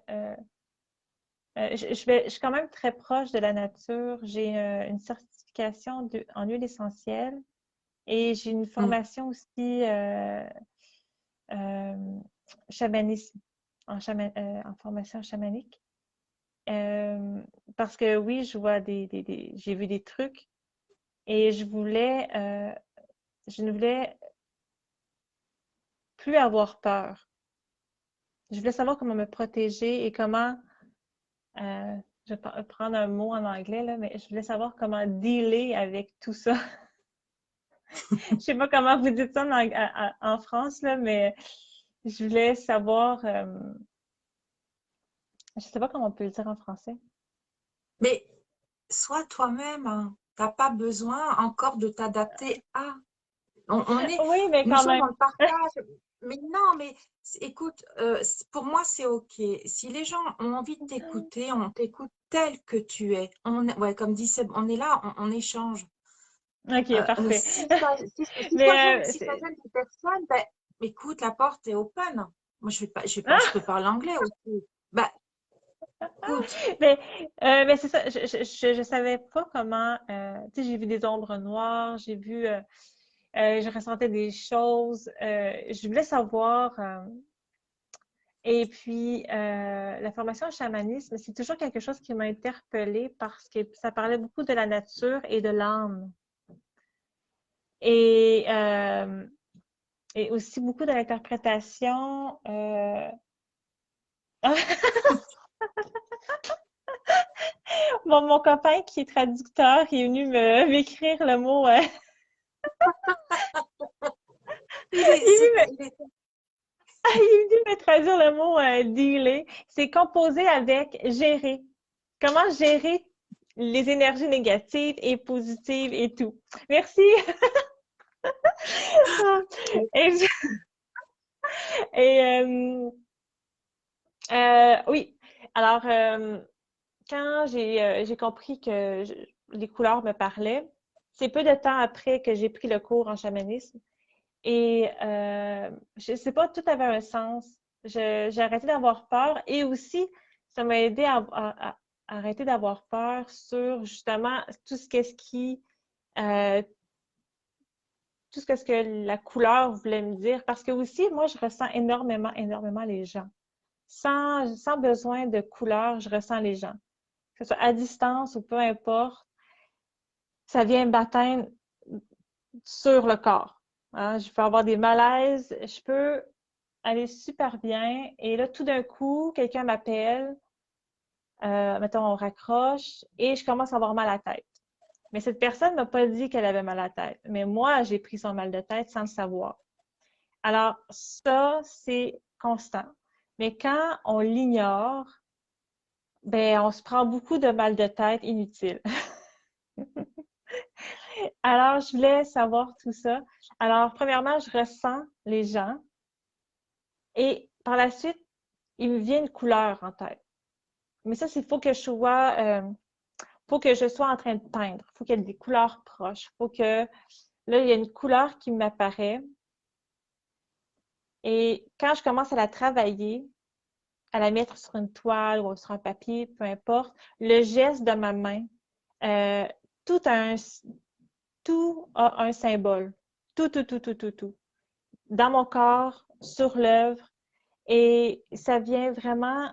je suis quand même très proche de la nature. J'ai une certification en huile essentielle et j'ai une Mm. formation aussi euh, chamanisme, en formation chamanique. Euh, Parce que oui, je vois j'ai vu des trucs et je ne voulais plus avoir peur. Je voulais savoir comment me protéger et comment, euh, je vais prendre un mot en anglais, là, mais je voulais savoir comment dealer avec tout ça. Je sais pas comment vous dites ça en France, là, mais je voulais savoir, je sais pas comment on peut le dire en français. Mais sois toi-même, hein. T'as pas besoin encore de t'adapter à. On est, Oui, mais nous quand sommes même. dans le partage. Mais non, mais écoute, pour moi, c'est OK. Si les gens ont envie de t'écouter, on t'écoute tel que tu es. Ouais, comme dit Seb, on est là, on échange. Ok, parfait. Mais Si ça gêne des personnes, ben, écoute, la porte est open. Moi, je peux parler anglais aussi. Ben, écoute, mais, mais c'est ça, je savais pas comment, tu sais, j'ai vu des ombres noires, je ressentais des choses, je voulais savoir, et puis la formation en chamanisme, c'est toujours quelque chose qui m'a interpellée parce que ça parlait beaucoup de la nature et de l'âme, et, euh, et aussi beaucoup de l'interprétation. Mon copain qui est traducteur il est venu m'écrire le mot. il est, Il est c'est, venu il est- Il est venu me traduire le mot dealer. C'est composé avec gérer. Comment gérer les énergies négatives et positives et tout. Merci. Et, et, oui. Alors, quand j'ai compris que les couleurs me parlaient, c'est peu de temps après que j'ai pris le cours en chamanisme. Et je sais pas, tout avait un sens. J'ai arrêté d'avoir peur et aussi, ça m'a aidé à arrêter d'avoir peur sur justement tout ce qu'est-ce qui, euh, tout ce que, ce que la couleur voulait me dire. Parce que aussi, moi, je ressens énormément, énormément les gens. Sans besoin de couleur, je ressens les gens. Que ce soit à distance ou peu importe, ça vient me battre sur le corps. Hein. Je peux avoir des malaises, je peux aller super bien. Et là, tout d'un coup, quelqu'un m'appelle, mettons, on raccroche, et je commence à avoir mal à la tête. Mais cette personne m'a pas dit qu'elle avait mal à la tête. Mais moi, j'ai pris son mal de tête sans le savoir. Alors, ça, c'est constant. Mais quand on l'ignore, ben, on se prend beaucoup de mal de tête inutile. Alors, je voulais savoir tout ça. Alors, premièrement, je ressens les gens et par la suite, il me vient une couleur en tête. Mais ça, c'est faut que je sois en train de peindre. Faut qu'il y ait des couleurs proches. Faut que là, il y a une couleur qui m'apparaît. Et quand je commence à la travailler, à la mettre sur une toile ou sur un papier, peu importe, le geste de ma main, euh, tout a un, tout a un symbole. Tout, tout, tout, tout, tout, tout. Dans mon corps, sur l'œuvre. Et ça vient vraiment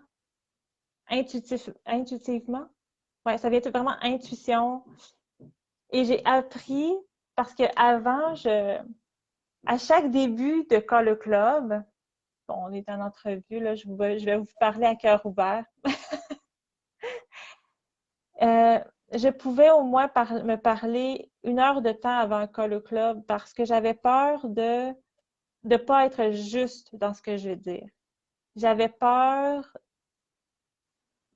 intuitivement. Ouais, ça vient tout vraiment intuition. Et j'ai appris parce que avant, à chaque début de Call le Club, bon, on est en entrevue, là, je vais vous parler à cœur ouvert. Euh, je pouvais au moins me parler 1 heure de temps avant un Call le Club parce que j'avais peur de ne pas être juste dans ce que je veux dire. J'avais peur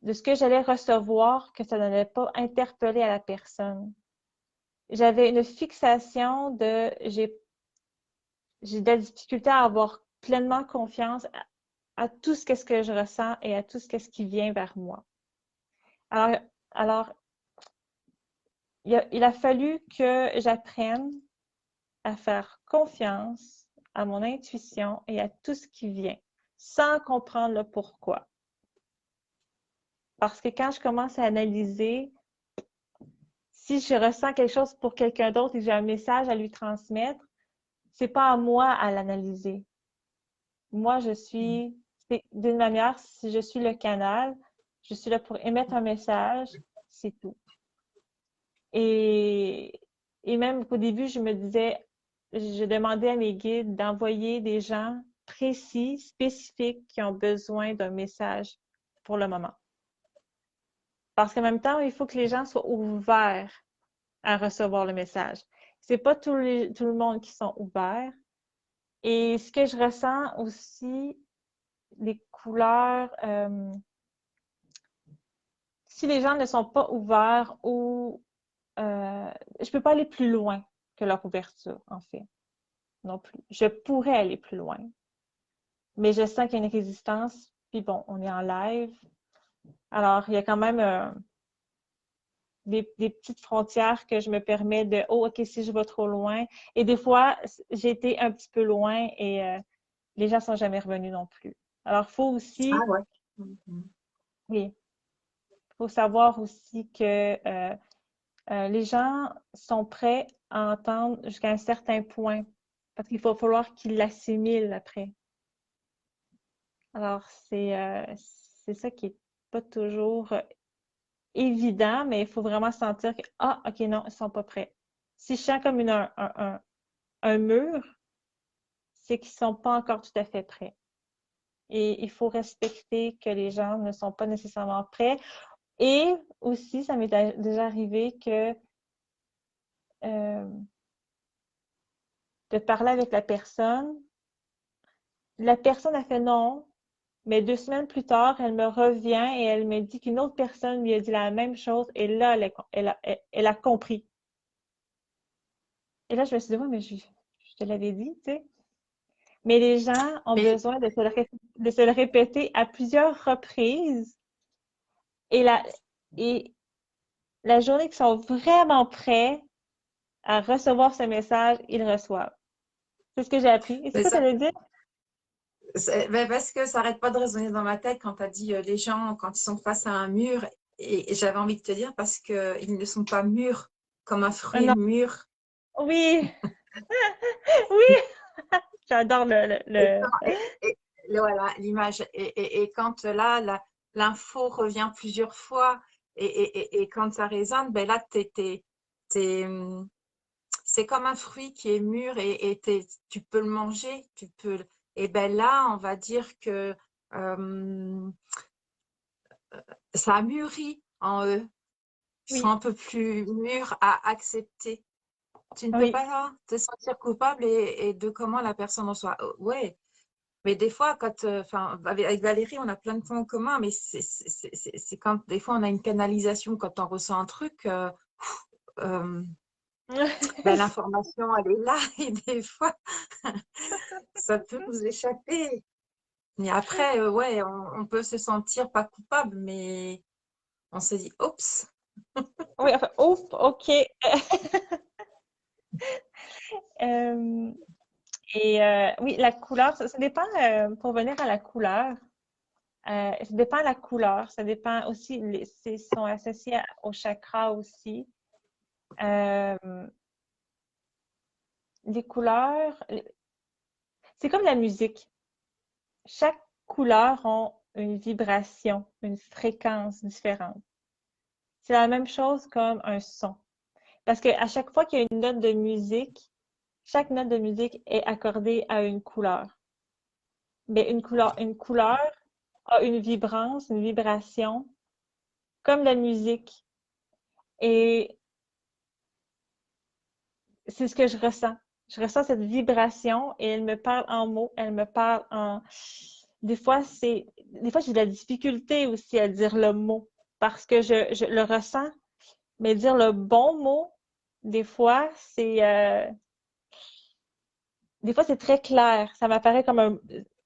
de ce que j'allais recevoir, que ça n'allait pas interpeller à la personne. J'avais une fixation j'ai de la difficulté à avoir pleinement confiance à tout ce que je ressens et à tout ce qui vient vers moi. Alors, alors il a fallu que j'apprenne à faire confiance à mon intuition et à tout ce qui vient, sans comprendre le pourquoi. Parce que quand je commence à analyser, si je ressens quelque chose pour quelqu'un d'autre et que j'ai un message à lui transmettre, c'est pas à moi à l'analyser. Moi, d'une manière, si je suis le canal, je suis là pour émettre un message, c'est tout. Et, et même qu'au début, je me disais, je demandais à mes guides d'envoyer des gens précis, spécifiques, qui ont besoin d'un message pour le moment. Parce qu'en même temps, il faut que les gens soient ouverts à recevoir le message. C'est pas tout le monde qui sont ouverts. Et ce que je ressens aussi, les couleurs, si les gens ne sont pas ouverts ou je peux pas aller plus loin que leur ouverture, en fait, non plus. Je pourrais aller plus loin, mais je sens qu'il y a une résistance. Puis bon, on est en live. Alors, il y a quand même des petites frontières que je me permets de, oh, OK, si je vais trop loin. Et des fois, j'ai été un petit peu loin et les gens sont jamais revenus non plus. Alors, il faut Ah aussi, ouais. Mhm. oui, faut savoir aussi que les gens sont prêts à entendre jusqu'à un certain point parce qu'il va falloir qu'ils l'assimilent après. Alors, c'est ça qui est pas toujours évident, mais il faut vraiment sentir que, ah, OK, non, ils sont pas prêts. Si je sens comme un mur, c'est qu'ils sont pas encore tout à fait prêts. Et il faut respecter que les gens ne sont pas nécessairement prêts. Et aussi, ça m'est déjà arrivé que de parler avec la personne a fait non, mais 2 semaines plus tard, elle me revient et elle me dit qu'une autre personne lui a dit la même chose et là, elle a compris. Et là, je me suis dit, oui, mais je te l'avais dit, tu sais. Mais les gens ont Mais besoin de se le répéter à plusieurs reprises et et la journée qu'ils sont vraiment prêts à recevoir ce message, ils le reçoivent. C'est ce que j'ai appris. Et c'est mais quoi ça, ça veut dire? ben parce que ça n'arrête pas de résonner dans ma tête quand tu as dit les gens, quand ils sont face à un mur, et j'avais envie de te dire parce qu'ils ne sont pas mûrs comme un fruit Non. mûr. Oui, oui, j'adore Et, voilà, l'image. Et quand là, l'info revient plusieurs fois et quand ça résonne, ben là, c'est comme un fruit qui est mûr tu peux le manger. Et ben là, on va dire que euh, ça a mûri en eux. Ils sont oui, un peu plus mûrs à accepter. Tu ne peux oui. pas te sentir coupable et de comment la personne en soit. Ouais, mais des fois, enfin, avec Valérie, on a plein de points en commun, mais c'est quand des fois on a une canalisation, quand on ressent un truc, euh, ben, l'information, elle est là, et des fois, ça peut nous échapper. Et après, ouais, on peut se sentir pas coupable, mais on se dit, oups, Oui, enfin, ouf, OK. Euh, oui, la couleur, ça dépend, pour venir à la couleur, ça dépend de la couleur, ça dépend aussi, sont associés au chakra aussi. Euh, les couleurs, c'est comme la musique. Chaque couleur une vibration, une fréquence différente. C'est la même chose comme un son. Parce qu'à chaque fois qu'il y a une note de musique, chaque note de musique est accordée à une couleur. Mais une couleur a une vibrance, une vibration, comme la musique. Et c'est ce que je ressens. Je ressens cette vibration et elle me parle en mots, elle me parle en... Des fois, j'ai de la difficulté aussi à dire le mot parce que je le ressens, mais dire le bon mot, des fois, c'est très clair. Ça m'apparaît comme un...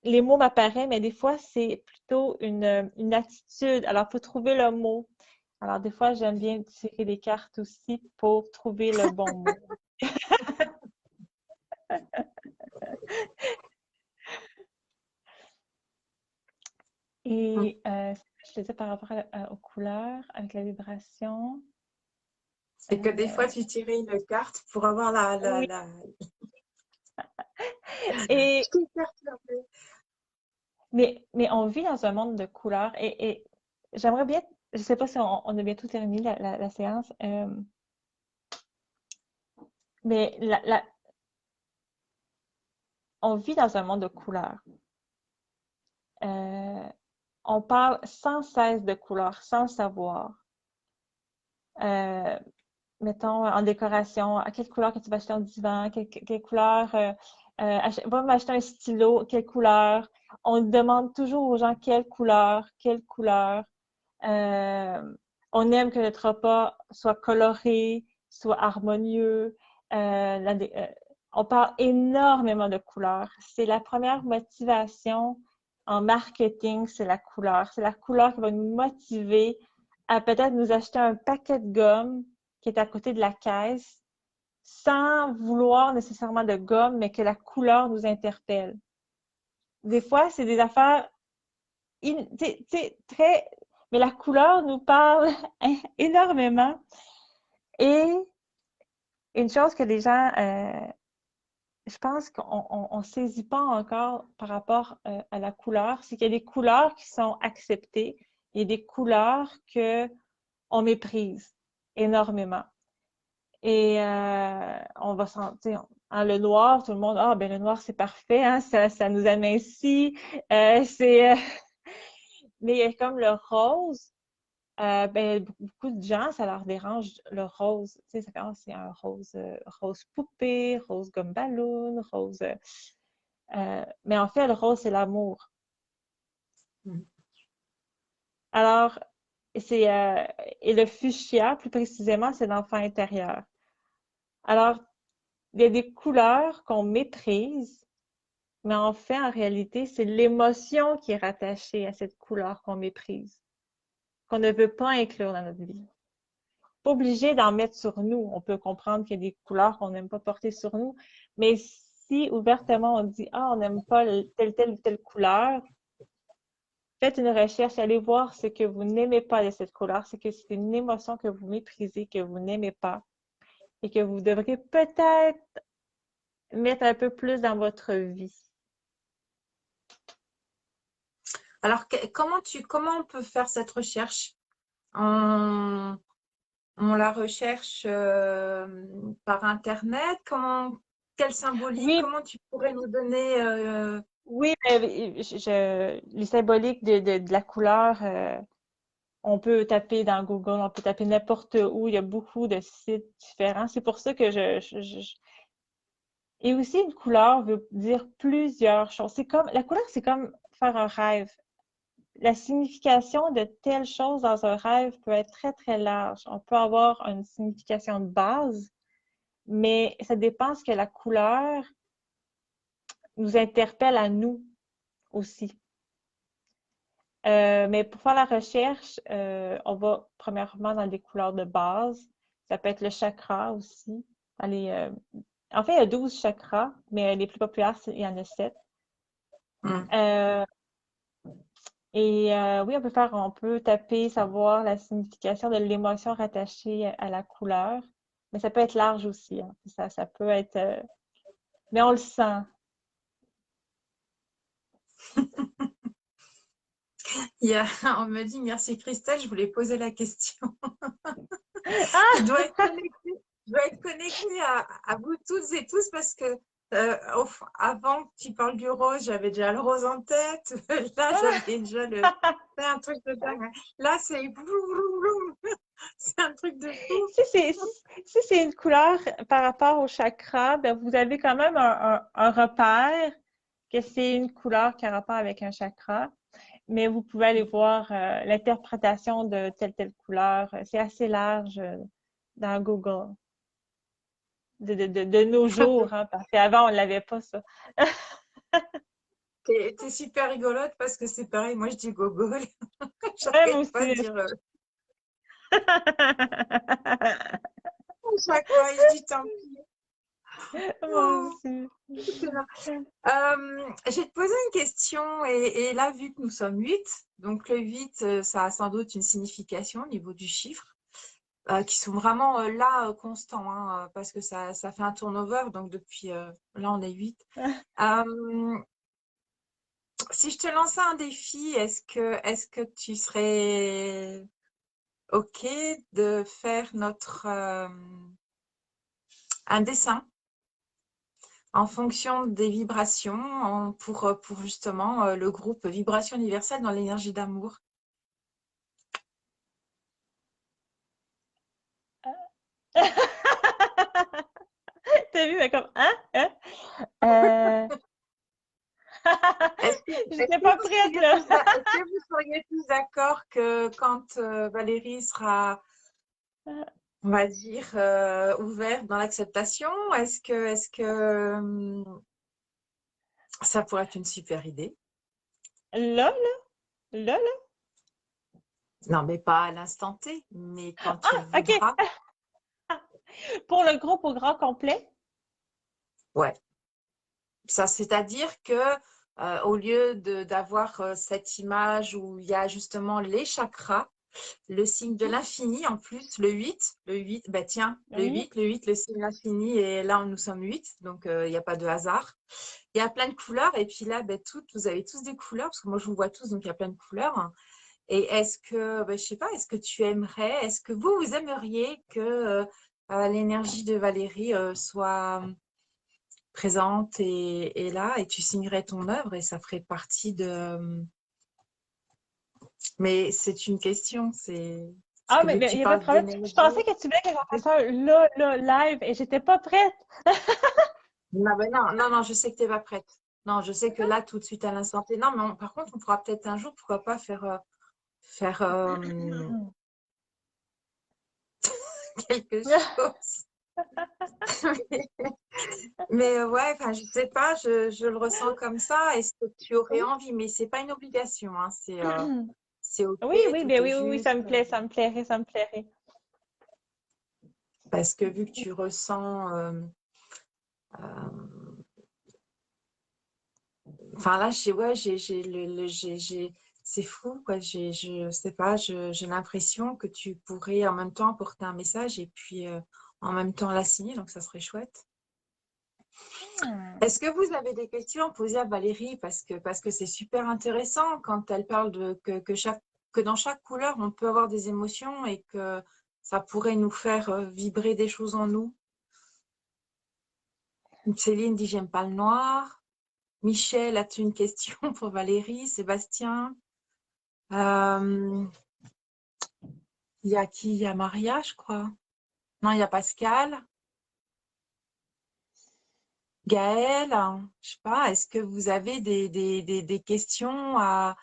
Les mots m'apparaissent, mais des fois, c'est plutôt une attitude. Alors, il faut trouver le mot. Alors, des fois, j'aime bien tirer des cartes aussi pour trouver le bon mot. Et je te disais par rapport aux couleurs, avec la vibration. C'est que des fois, tu tirais une carte pour avoir la, Oui. la... Et, Je t'ai perturbée. mais on vit dans un monde de couleurs et j'aimerais bien, je ne sais pas si on a bientôt terminé la séance, mais on vit dans un monde de couleurs. Euh, on parle sans cesse de couleurs, sans le savoir. Euh, Mettons, en décoration, à quelle couleur que tu vas acheter en divan, quelle couleur, va m'acheter un stylo, quelle couleur. On demande toujours aux gens quelle couleur, quelle couleur. Euh, on aime que notre repas soit coloré, soit harmonieux. On parle énormément de couleurs. C'est la première motivation en marketing, c'est la couleur. C'est la couleur qui va nous motiver à peut-être nous acheter un paquet de gomme qui est à côté de la caisse sans vouloir nécessairement de gomme, mais que la couleur nous interpelle. Des fois, c'est des affaires très... Mais la couleur nous parle énormément. Et une chose que les gens, je pense qu'on ne saisit pas encore par rapport à la couleur, c'est qu'il y a des couleurs qui sont acceptées, il y a des couleurs qu'on méprise énormément. Et on va sentir, le noir, tout le monde, ah ben le noir c'est parfait, hein, ça nous amincit, mais il y a comme le rose. Ben, beaucoup de gens, ça leur dérange le rose. Tu sais, c'est un rose poupée, rose gomme ballon, rose. Mais en fait, le rose, c'est l'amour. Alors, c'est et le fuchsia, plus précisément, c'est l'enfant intérieur. Alors, il y a des couleurs qu'on méprise, mais en fait, en réalité, c'est l'émotion qui est rattachée à cette couleur qu'on méprise, qu'on ne veut pas inclure dans notre vie. Pas obligé d'en mettre sur nous. On peut comprendre qu'il y a des couleurs qu'on n'aime pas porter sur nous, mais si ouvertement on dit ah on n'aime pas telle ou telle couleur, faites une recherche, allez voir ce que vous n'aimez pas de cette couleur, c'est que c'est une émotion que vous méprisez, que vous n'aimez pas et que vous devriez peut-être mettre un peu plus dans votre vie. Alors, comment on peut faire cette recherche? On la recherche par Internet? Quelle symbolique? Oui, Comment tu pourrais nous donner oui, les symboliques de la couleur, on peut taper dans Google, on peut taper n'importe où. Il y a beaucoup de sites différents. C'est pour ça que Et aussi, une couleur veut dire plusieurs choses. La couleur, c'est comme faire un rêve. La signification de telle chose dans un rêve peut être très, très large. On peut avoir une signification de base, mais ça dépend ce que la couleur nous interpelle à nous aussi. Mais pour faire la recherche, on va premièrement dans les couleurs de base. Ça peut être le chakra aussi. En fait, il y a 12 chakras, mais les plus populaires, il y en a 7. Euh, oui, on peut taper, savoir la signification de l'émotion rattachée à la couleur, mais ça peut être large aussi, hein. Ça peut être, mais on le sent. On me dit merci Christelle, je voulais poser la question. Ah! Je dois être connectée à vous toutes et tous parce que avant que tu parles du rose, j'avais déjà le rose en tête. Là, j'avais déjà le. C'est un truc de dingue. Là, c'est. C'est un truc de fou. Si c'est une couleur par rapport au chakra, ben vous avez quand même un repère que c'est une couleur qui a rapport avec un chakra, mais vous pouvez aller voir l'interprétation de telle couleur. C'est assez large dans Google de nos jours, hein, parce qu'avant, on l'avait pas, ça. T'es super rigolote parce que c'est pareil, moi je dis gogol. Ouais, moi J'arrête pas de aussi. dire chaque fois, je dis tant pis. Moi Oh, aussi. c'est là. Je vais te poser une question et là, vu que nous sommes 8, donc le 8, ça a sans doute une signification au niveau du chiffre, qui sont vraiment là constants, hein, parce que ça fait un turnover, donc depuis là, on est 8. Si je te lançais un défi, est-ce que tu serais OK de faire un dessin en fonction des vibrations pour justement le groupe Vibration universelle dans l'énergie d'amour? T'as vu, mais comme, hein? Hein? Euh... Est-ce que, J'étais pas prête, là. est-ce que vous seriez tous d'accord que quand Valérie sera, on va dire, ouverte dans l'acceptation, est-ce que ça pourrait être une super idée? Là? Non, mais pas à l'instant T, mais quand il Ah, OK. voudra. Pour le groupe au grand complet. Ouais. Ça, c'est-à-dire que au lieu d'avoir cette image où il y a justement les chakras, le signe de l'infini en plus, le 8, bah tiens, Oui. le 8, le signe de l'infini, et là, nous sommes 8, donc il n'y a pas de hasard. Il y a plein de couleurs, et puis là, bah, vous avez tous des couleurs, parce que moi, je vous vois tous, donc il y a plein de couleurs. Et est-ce que, bah, je sais pas, est-ce que tu aimerais, est-ce que vous aimeriez que l'énergie de Valérie soit présente et là, et tu signerais ton œuvre et ça ferait partie de. Mais c'est une question, c'est. Parce Ah, que vu que il tu n'y a pas de parles problème. Je d'énergie. pensais que tu voulais que j'en fasse un live, et j'étais pas prête. Non, ben non, non, non, je sais que tu n'es pas prête. Non, je sais que là, tout de suite à l'instant T. Non, mais par contre, on pourra peut-être un jour, pourquoi pas faire quelque chose. Mais ouais, enfin, je sais pas, je le ressens comme ça. Est-ce que tu aurais Oui. envie? Mais c'est pas une obligation, hein. C'est OK, Oui, tout ben est oui, juste. ça me plairait, ça me plairait. Parce que vu que tu ressens. Enfin là, ouais, c'est fou, quoi. Je sais pas, j'ai l'impression que tu pourrais en même temps apporter un message et puis en même temps la signer, donc ça serait chouette. Hmm. Est-ce que vous avez des questions à poser à Valérie? Parce que c'est super intéressant quand elle parle que dans chaque couleur, on peut avoir des émotions et que ça pourrait nous faire vibrer des choses en nous. Céline dit, j'aime pas le noir. Michel, as-tu une question pour Valérie? Sébastien? Euh, Il y a qui? Il y a Maria, je crois. Non, il y a Pascal. Gaël, hein, je sais pas, est-ce que vous avez des questions à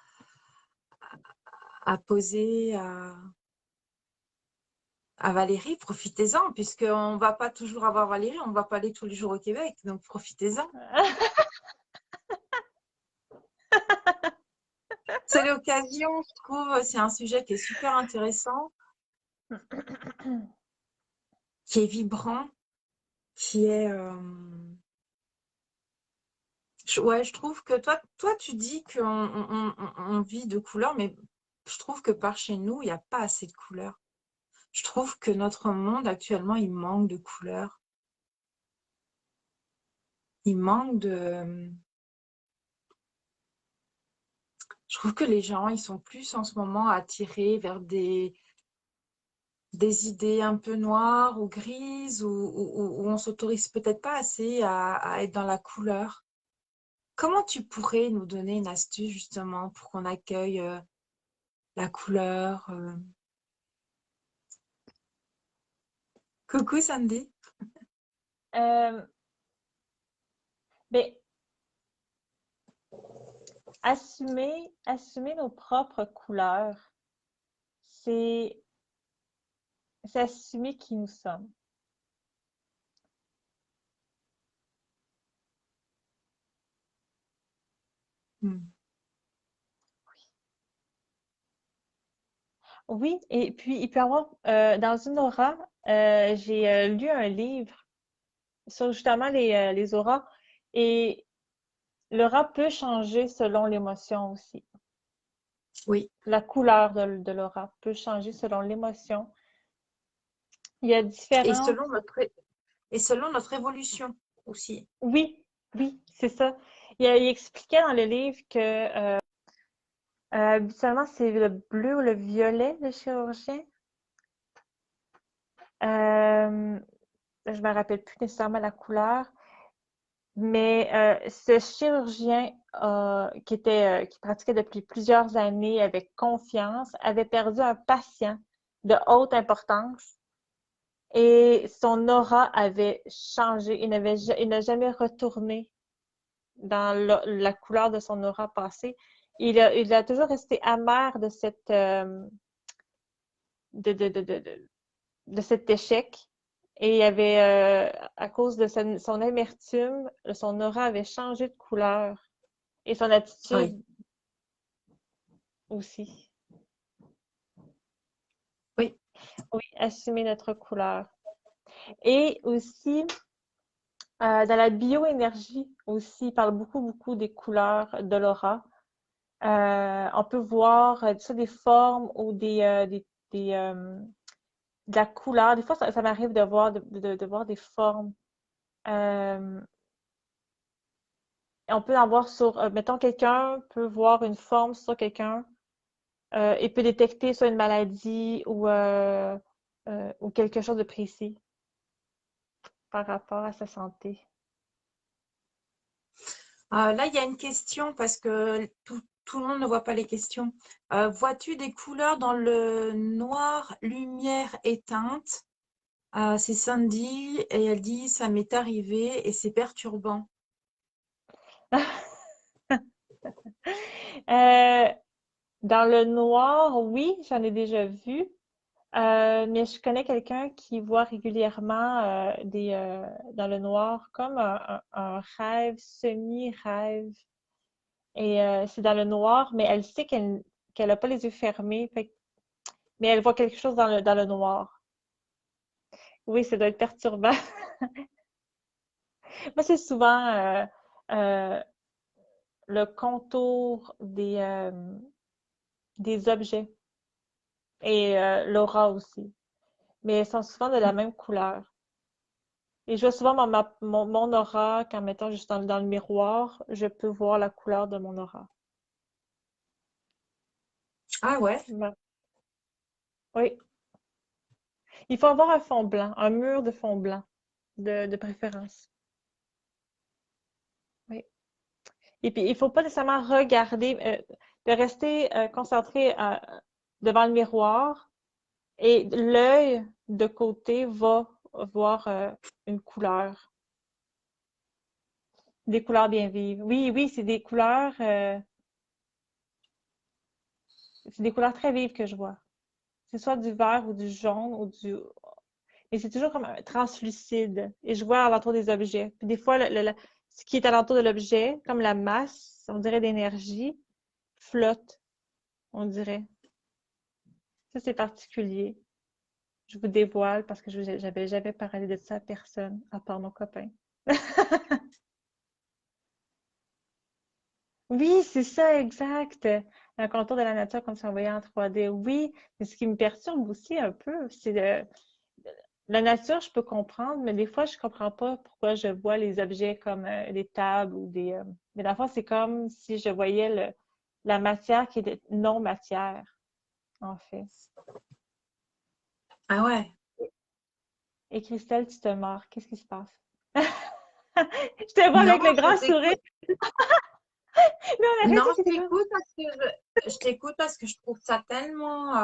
poser à Valérie? Profitez-en, puisqu'on ne va pas toujours avoir Valérie, on ne va pas aller tous les jours au Québec, donc profitez-en. C'est l'occasion, je trouve, c'est un sujet qui est super intéressant, qui est vibrant, qui est... Ouais, je trouve que toi, tu dis qu'on vit de couleurs, mais je trouve que par chez nous, il n'y a pas assez de couleurs. Je trouve que notre monde actuellement, il manque de couleurs. Il manque de. Je trouve que les gens, ils sont plus en ce moment attirés vers des idées un peu noires ou grises où on s'autorise peut-être pas assez à être dans la couleur. Comment tu pourrais nous donner une astuce justement pour qu'on accueille la couleur? Coucou Sandy. Euh, ben, assumer nos propres couleurs, c'est c'est assumer qui nous sommes. Hmm. Oui, et puis il peut y avoir, dans une aura, j'ai lu un livre sur justement les auras, et l'aura peut changer selon l'émotion aussi. Oui. La couleur de l'aura peut changer selon l'émotion. Il y a Et différentes... selon notre évolution aussi. Oui, oui, c'est ça. Il expliquait dans le livre que habituellement, c'est le bleu ou le violet, le chirurgien. Euh, je me rappelle plus nécessairement la couleur, mais ce chirurgien qui pratiquait depuis plusieurs années avec confiance avait perdu un patient de haute importance et son aura avait changé. Il n'a jamais retourné dans la couleur de son aura passée. Il a toujours resté amer de de cet échec. Et il avait, à cause de son amertume, son aura avait changé de couleur. Et son Oui. attitude aussi. Oui. Oui, assumer notre couleur. Et aussi, dans la bioénergie aussi, il parle beaucoup, beaucoup des couleurs de l'aura. On peut voir soit des formes ou de la couleur. Des fois, ça m'arrive de voir, de voir des formes. Euh, on peut en voir sur, mettons, quelqu'un peut voir une forme sur quelqu'un et peut détecter soit une maladie ou quelque chose de précis par rapport à sa santé. Là, il y a une question parce que tout le monde ne voit pas les questions. Vois-tu des couleurs dans le noir lumière éteinte? C'est Sandy et elle dit, ça m'est arrivé et c'est perturbant. Euh, dans le noir, oui, j'en ai déjà vu. Mais je connais quelqu'un qui voit régulièrement dans le noir comme un rêve, semi-rêve. Et c'est dans le noir, mais elle sait qu'elle n'a pas les yeux fermés, mais elle voit quelque chose dans le noir. Oui, ça doit être perturbant. Moi, c'est souvent euh, le contour des objets et l'aura aussi. Mais elles sont souvent de la même couleur. Et je vois souvent mon aura quand, mettons, juste dans le miroir, je peux voir la couleur de mon aura. Ah ouais? Oui. Il faut avoir un fond blanc, un mur de fond blanc, de préférence. Oui. Et puis, il faut pas nécessairement regarder, de rester concentré devant le miroir et l'œil de côté va voir une couleur, des couleurs bien vives. Oui, oui, c'est des couleurs très vives que je vois. C'est soit du vert ou du jaune ou du... Et c'est toujours comme translucide. Et je vois alentour des objets. Puis des fois, ce qui est alentour de l'objet, comme la masse, on dirait d'énergie, flotte, on dirait. Ça, c'est particulier. Je vous dévoile parce que j'avais jamais parlé de ça à personne, à part mon copain. Oui, c'est ça, exact. Un contour de la nature comme si on voyait en 3D. Oui, mais ce qui me perturbe aussi un peu, c'est la nature, je peux comprendre, mais des fois, je comprends pas pourquoi je vois les objets comme des tables ou des. Mais la fois, c'est comme si je voyais la matière qui est non-matière, en fait. Ah ouais. Et Christelle, tu te mords. Qu'est-ce qui se passe? Je te vois Non, avec le je grand sourire. t'écoute. Mais on Non, arrête, c'est quoi? je t'écoute parce que je trouve ça tellement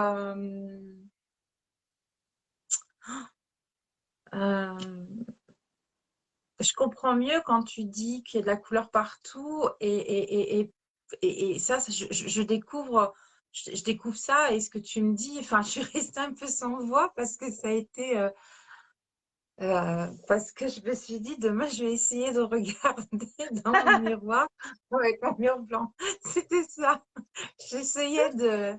euh, je comprends mieux quand tu dis qu'il y a de la couleur partout et ça, je découvre, je découvre ça et ce que tu me dis, enfin, je suis restée un peu sans voix parce que ça a été, parce que je me suis dit, demain, je vais essayer de regarder dans le miroir avec un mur blanc. C'était ça. J'essayais de,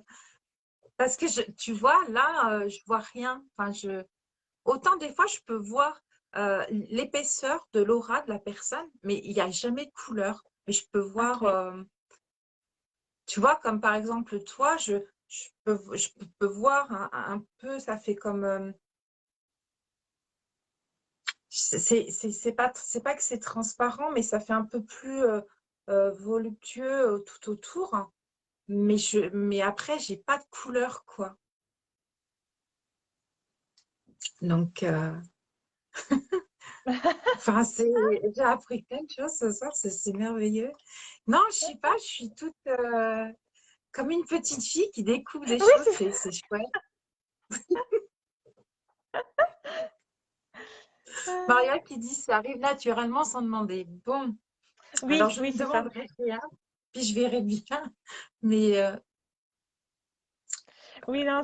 parce que tu vois, là, je vois rien. Enfin, autant des fois, je peux voir l'épaisseur de l'aura de la personne, mais il n'y a jamais de couleur. Mais je peux voir, OK. tu vois, comme par exemple toi, je peux voir un peu, ça fait comme, c'est pas que c'est transparent, mais ça fait un peu plus voluptueux tout autour. Hein. Mais après, j'ai pas de couleur, quoi. Donc, enfin, j'ai appris plein de choses ce soir, c'est merveilleux. Non, je sais pas, je suis toute comme une petite fille qui découvre des Oui, choses, c'est c'est chouette. ça. Maria qui dit ça arrive naturellement sans demander. Bon, alors Oui, je oui, ne c'est ça. demanderai rien, puis je verrai bien. Mais Oui, non,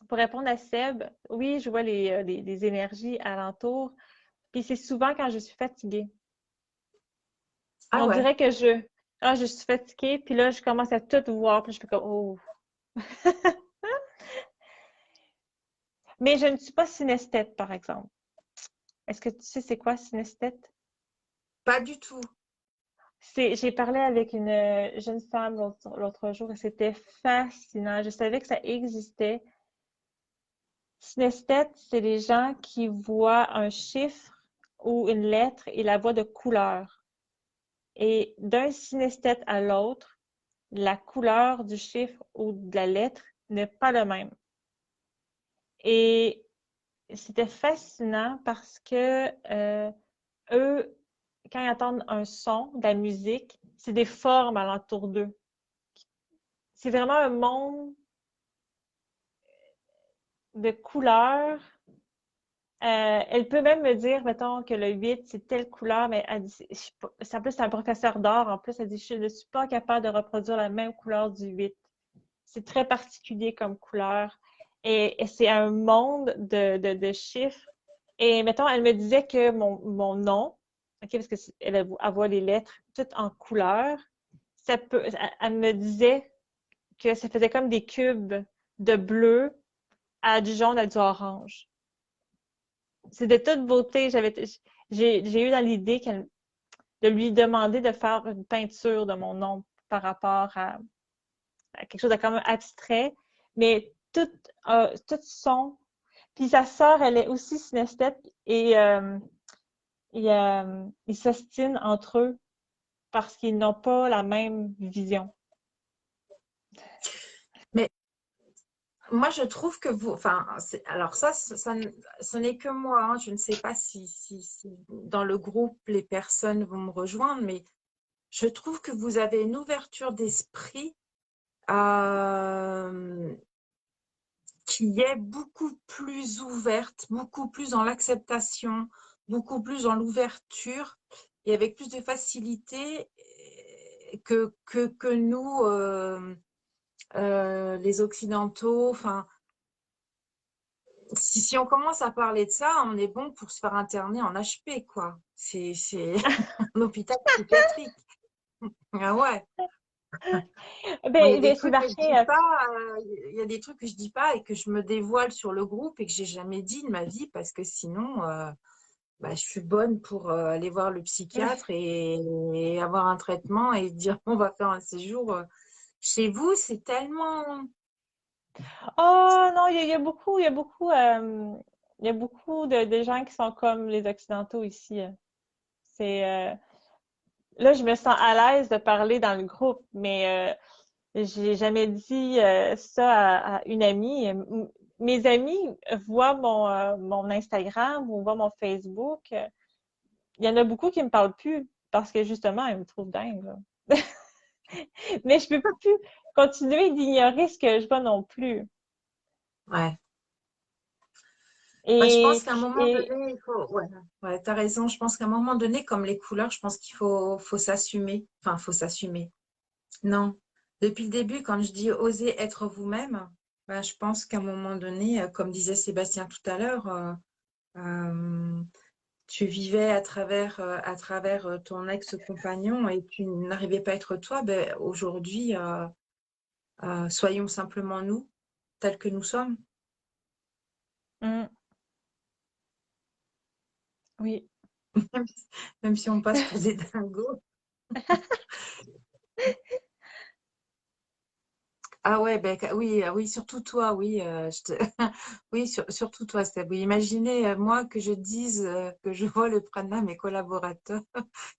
pour répondre à Seb, oui, je vois les énergies alentour. Puis c'est souvent quand je suis fatiguée. ah On ouais, dirait que je suis fatiguée, puis là, je commence à tout voir, puis je fais comme, oh. Mais je ne suis pas synesthète, par exemple. Est-ce que tu sais c'est quoi synesthète? pas du tout. J'ai parlé avec une jeune femme l'autre jour et c'était fascinant. Je savais que ça existait. Synesthète, c'est les gens qui voient un chiffre ou une lettre et la voient de couleur. Et d'un synesthète à l'autre, la couleur du chiffre ou de la lettre n'est pas le même. Et c'était fascinant parce que eux, quand ils entendent un son, de la musique, c'est des formes alentour d'eux. C'est vraiment un monde de couleurs. Elle peut même me dire, mettons, que le 8, c'est telle couleur, mais elle dit, en plus, c'est un professeur d'art. En plus, elle dit, je ne suis pas capable de reproduire la même couleur du 8. C'est très particulier comme couleur. Et c'est un monde de chiffres. Et mettons, elle me disait que mon nom, OK, parce qu'elle voit les lettres toutes en couleur, elle me disait que ça faisait comme des cubes de bleu à du jaune à du orange. C'est de toute beauté. J'ai eu dans l'idée de lui demander de faire une peinture de mon nom par rapport à quelque chose de quand même abstrait, mais tout son. Puis sa sœur, elle est aussi synesthète et ils s'ostinent entre eux parce qu'ils n'ont pas la même vision. Mais moi, je trouve que vous, enfin, alors ça, ce n'est que moi. Hein. Je ne sais pas si dans le groupe les personnes vont me rejoindre, mais je trouve que vous avez une ouverture d'esprit euh, qui est beaucoup plus ouverte, beaucoup plus dans l'acceptation, beaucoup plus dans l'ouverture et avec plus de facilité que nous, les Occidentaux. Enfin, si on commence à parler de ça, on est bon pour se faire interner en HP, quoi. C'est un hôpital psychiatrique. Ah ouais. Bon, il y a des C'est trucs que je marqué. dis pas, il y a des trucs que je dis pas et que je me dévoile sur le groupe et que j'ai jamais dit de ma vie parce que sinon, bah, je suis bonne pour aller voir le psychiatre et avoir un traitement et dire on va faire un séjour. Chez vous, c'est tellement. Oh non, il y a beaucoup de gens qui sont comme les Occidentaux ici. C'est là, je me sens à l'aise de parler dans le groupe, mais j'ai jamais dit ça à une amie. Mes amis voient mon Instagram ou voient mon Facebook. Il y en a beaucoup qui me parlent plus parce que justement, ils me trouvent dingue, là. Mais je peux plus continuer d'ignorer ce que je vois non plus. Ouais. Bah, je pense Et, qu'à un moment et donné, il faut. Ouais, ouais, t'as raison. Je pense qu'à un moment donné, comme les couleurs, je pense qu'il faut s'assumer. Enfin, faut s'assumer. Non. Depuis le début, quand je dis oser être vous-même, ben, je pense qu'à un moment donné, comme disait Sébastien tout à l'heure, euh, tu vivais à travers ton ex-compagnon et tu n'arrivais pas à être toi. Ben, aujourd'hui, soyons simplement nous, tels que nous sommes. hum, oui. Même si on passe pour des dingos. Ah ouais, ben, oui, oui, surtout toi, oui, oui, surtout toi, Steb. Oui, imaginez, moi, que je dise que je vois le prana à mes collaborateurs,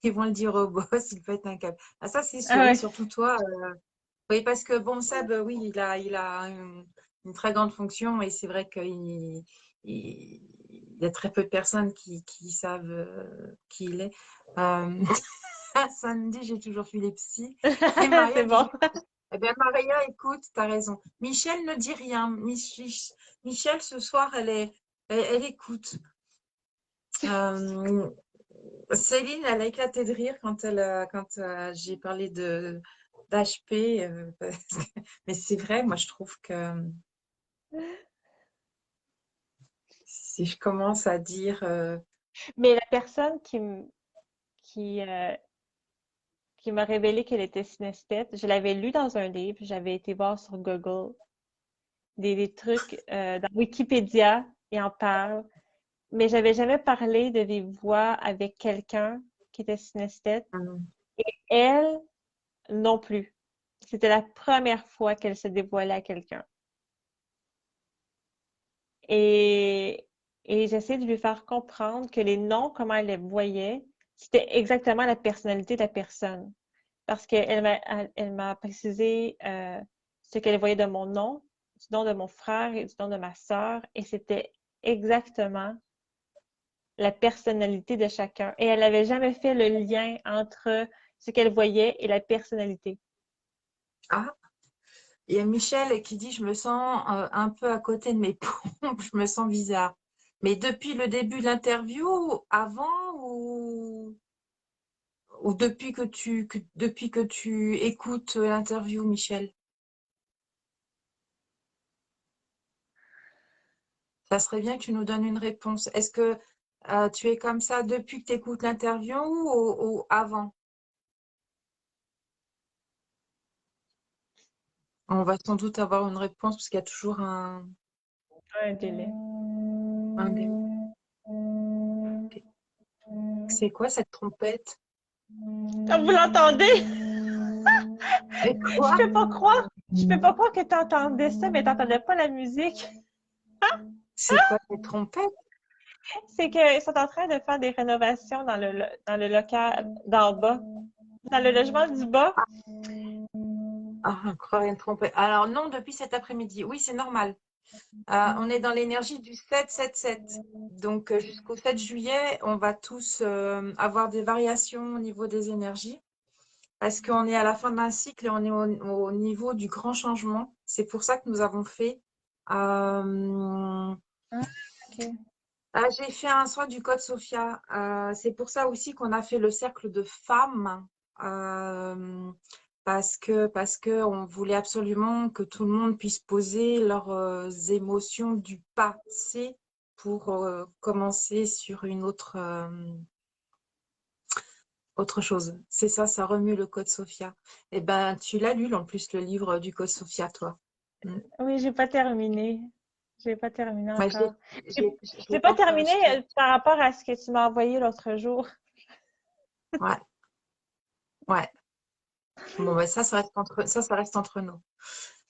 ils vont le dire au boss, il peut être un câble. Ah, ça, c'est Ah sûr, oui, ouais. surtout toi. Oui, parce que bon, Seb, oui, il a une très grande fonction et c'est vrai il y a très peu de personnes qui savent qui il est. Euh, Samedi, j'ai toujours fait les psys. Et Maria C'est bon. dit, eh bien, Maria, écoute, tu as raison. Michel ne dit rien. Michel, ce soir, elle écoute. Euh, Céline, elle a éclaté de rire quand j'ai parlé d'HP. Mais c'est vrai, moi, je trouve que si je commence à dire Mais la personne qui, euh, qui m'a révélé qu'elle était synesthète, je l'avais lu dans un livre, j'avais été voir sur Google des trucs dans Wikipédia, et en parle, mais j'avais jamais parlé de vive voix avec quelqu'un qui était synesthète. Elle non plus. C'était la première fois qu'elle se dévoilait à quelqu'un. Et, et j'essaie de lui faire comprendre que les noms, comment elle les voyait, c'était exactement la personnalité de la personne. Parce elle m'a précisé ce qu'elle voyait de mon nom, du nom de mon frère et du nom de ma sœur, et c'était exactement la personnalité de chacun. Et elle n'avait jamais fait le lien entre ce qu'elle voyait et la personnalité. ah, il y a Michel qui dit, je me sens un peu à côté de mes pompes, je me sens bizarre. Mais depuis le début de l'interview, avant ou depuis que tu écoutes l'interview, Michel? Ça serait bien que tu nous donnes une réponse. Est-ce que tu es comme ça depuis que tu écoutes l'interview ou avant? On va sans doute avoir une réponse parce qu'il y a toujours Un délai. un dé- C'est quoi cette trompette? Ah, vous l'entendez? Et Je quoi? peux pas croire. Je peux pas croire que tu entendais ça, mais tu n'entendais pas la musique. C'est quoi cette trompette? C'est qu'ils sont en train de faire des rénovations dans le local d'en bas. Dans le logement du bas. Ah, encore une trompette. Alors non, depuis cet après-midi. Oui, c'est normal. On est dans l'énergie du 7-7-7. Donc jusqu'au 7 juillet, on va tous avoir des variations au niveau des énergies parce qu'on est à la fin d'un cycle et on est au niveau du grand changement. C'est pour ça que nous avons fait. euh, Ah, ok. j'ai fait un soin du code Sophia. C'est pour ça aussi qu'on a fait le cercle de femmes. euh, parce que on voulait absolument que tout le monde puisse poser leurs émotions du passé pour commencer sur une autre chose. C'est ça, ça remue le code Sophia. Eh ben, tu l'as lu en plus le livre du code Sophia, toi. Mm. Oui, j'ai pas terminé. J'ai pas terminé Ouais, encore. je l'ai J'ai pas partagé. terminé par rapport à ce que tu m'as envoyé l'autre jour. Ouais, ouais. Bon, ben ça reste entre nous.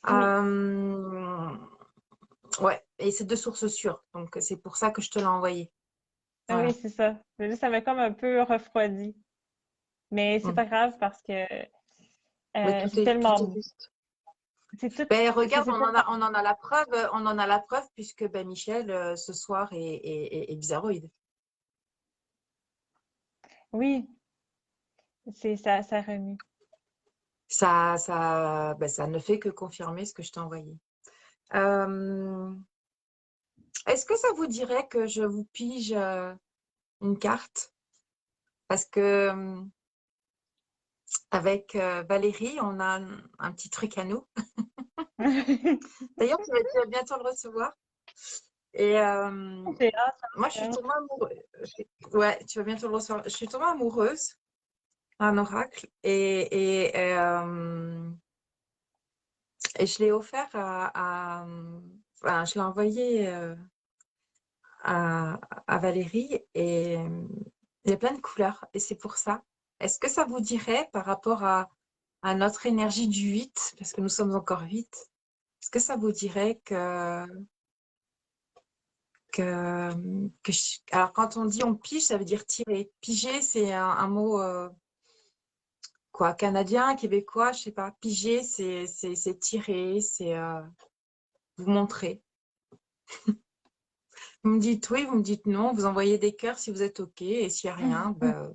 Oui, Euh, ouais, et c'est de sources sûres. Donc, c'est pour ça que je te l'ai envoyé. oui, Voilà. c'est ça. Mais là, ça m'a comme un peu refroidi. Mais c'est pas grave parce que Mais c'est tout est tellement... juste. C'est tout... Ben, C'est regarde, tellement... on en a la preuve, puisque ben, Michel, ce soir, est bizarroïde. Oui, ça remue. Ben, ça ne fait que confirmer ce que je t'ai envoyé. Euh, Est-ce que ça vous dirait que je vous pige une carte? Parce que avec Valérie, on a un petit truc à nous. D'ailleurs, tu vas bientôt le recevoir. Et J'ai hâte. moi, je suis tombée amoureuse. Ouais, tu vas bientôt le recevoir. Je suis tombée amoureuse d'un oracle et je l'ai offert enfin, je l'ai envoyé à Valérie et il y a plein de couleurs et c'est pour ça. Est-ce que ça vous dirait par rapport à notre énergie du 8, parce que nous sommes encore 8, est-ce que ça vous dirait alors quand on dit on pige, ça veut dire tirer. Piger, c'est un mot quoi, canadien, québécois, je sais pas. Piger, c'est tirer, c'est vous montrer. Vous me dites oui, vous me dites non, vous envoyez des cœurs si vous êtes OK, et s'il n'y a rien, ben,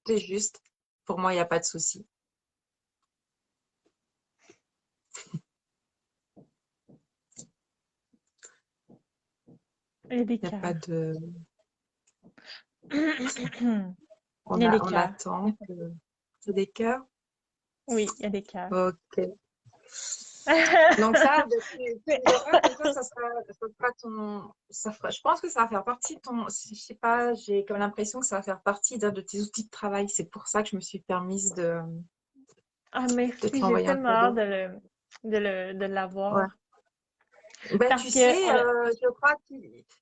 c'est juste. Pour moi, il n'y a pas de souci. Il y a des Il n'y a pas cœurs. de... Il y a des On cœurs. attend que... C'est des cœurs? Oui, il y a des cœurs. OK. Donc ça, ben, tu verras comme ça sera ton... je pense que ça va faire partie de ton... Je sais pas, j'ai comme l'impression que ça va faire partie d'un de tes outils de travail. C'est pour ça que je me suis permise Ah, de te merci, j'ai l'envoyer un tellement hâte cadeau. de Ouais. l'avoir. Ben, Parce tu que sais, on a... je crois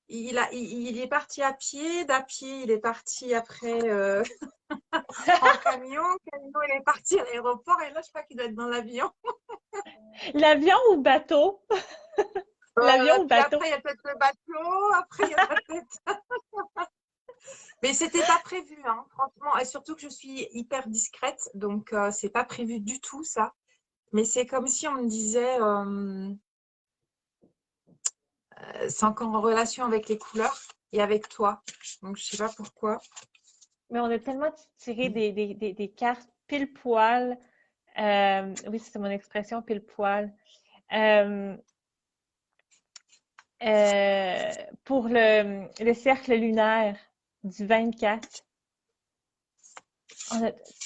il est parti à pied, d'à pied, il est parti après en camion, il est parti à l'aéroport et là, je crois qu'il doit être dans l'avion. L'avion ou bateau? L'avion ou Puis bateau? après, il y a peut-être le bateau, après, il y a peut-être... Mais c'était pas prévu, hein, franchement, et surtout que je suis hyper discrète, donc c'est pas prévu du tout, ça. Mais c'est comme si on me disait, c'est encore en relation avec les couleurs et avec toi. Donc, je sais pas pourquoi. Mais on a tellement tiré des cartes pile poil. Oui, c'est mon expression pile poil. Euh, pour le cercle lunaire du 24.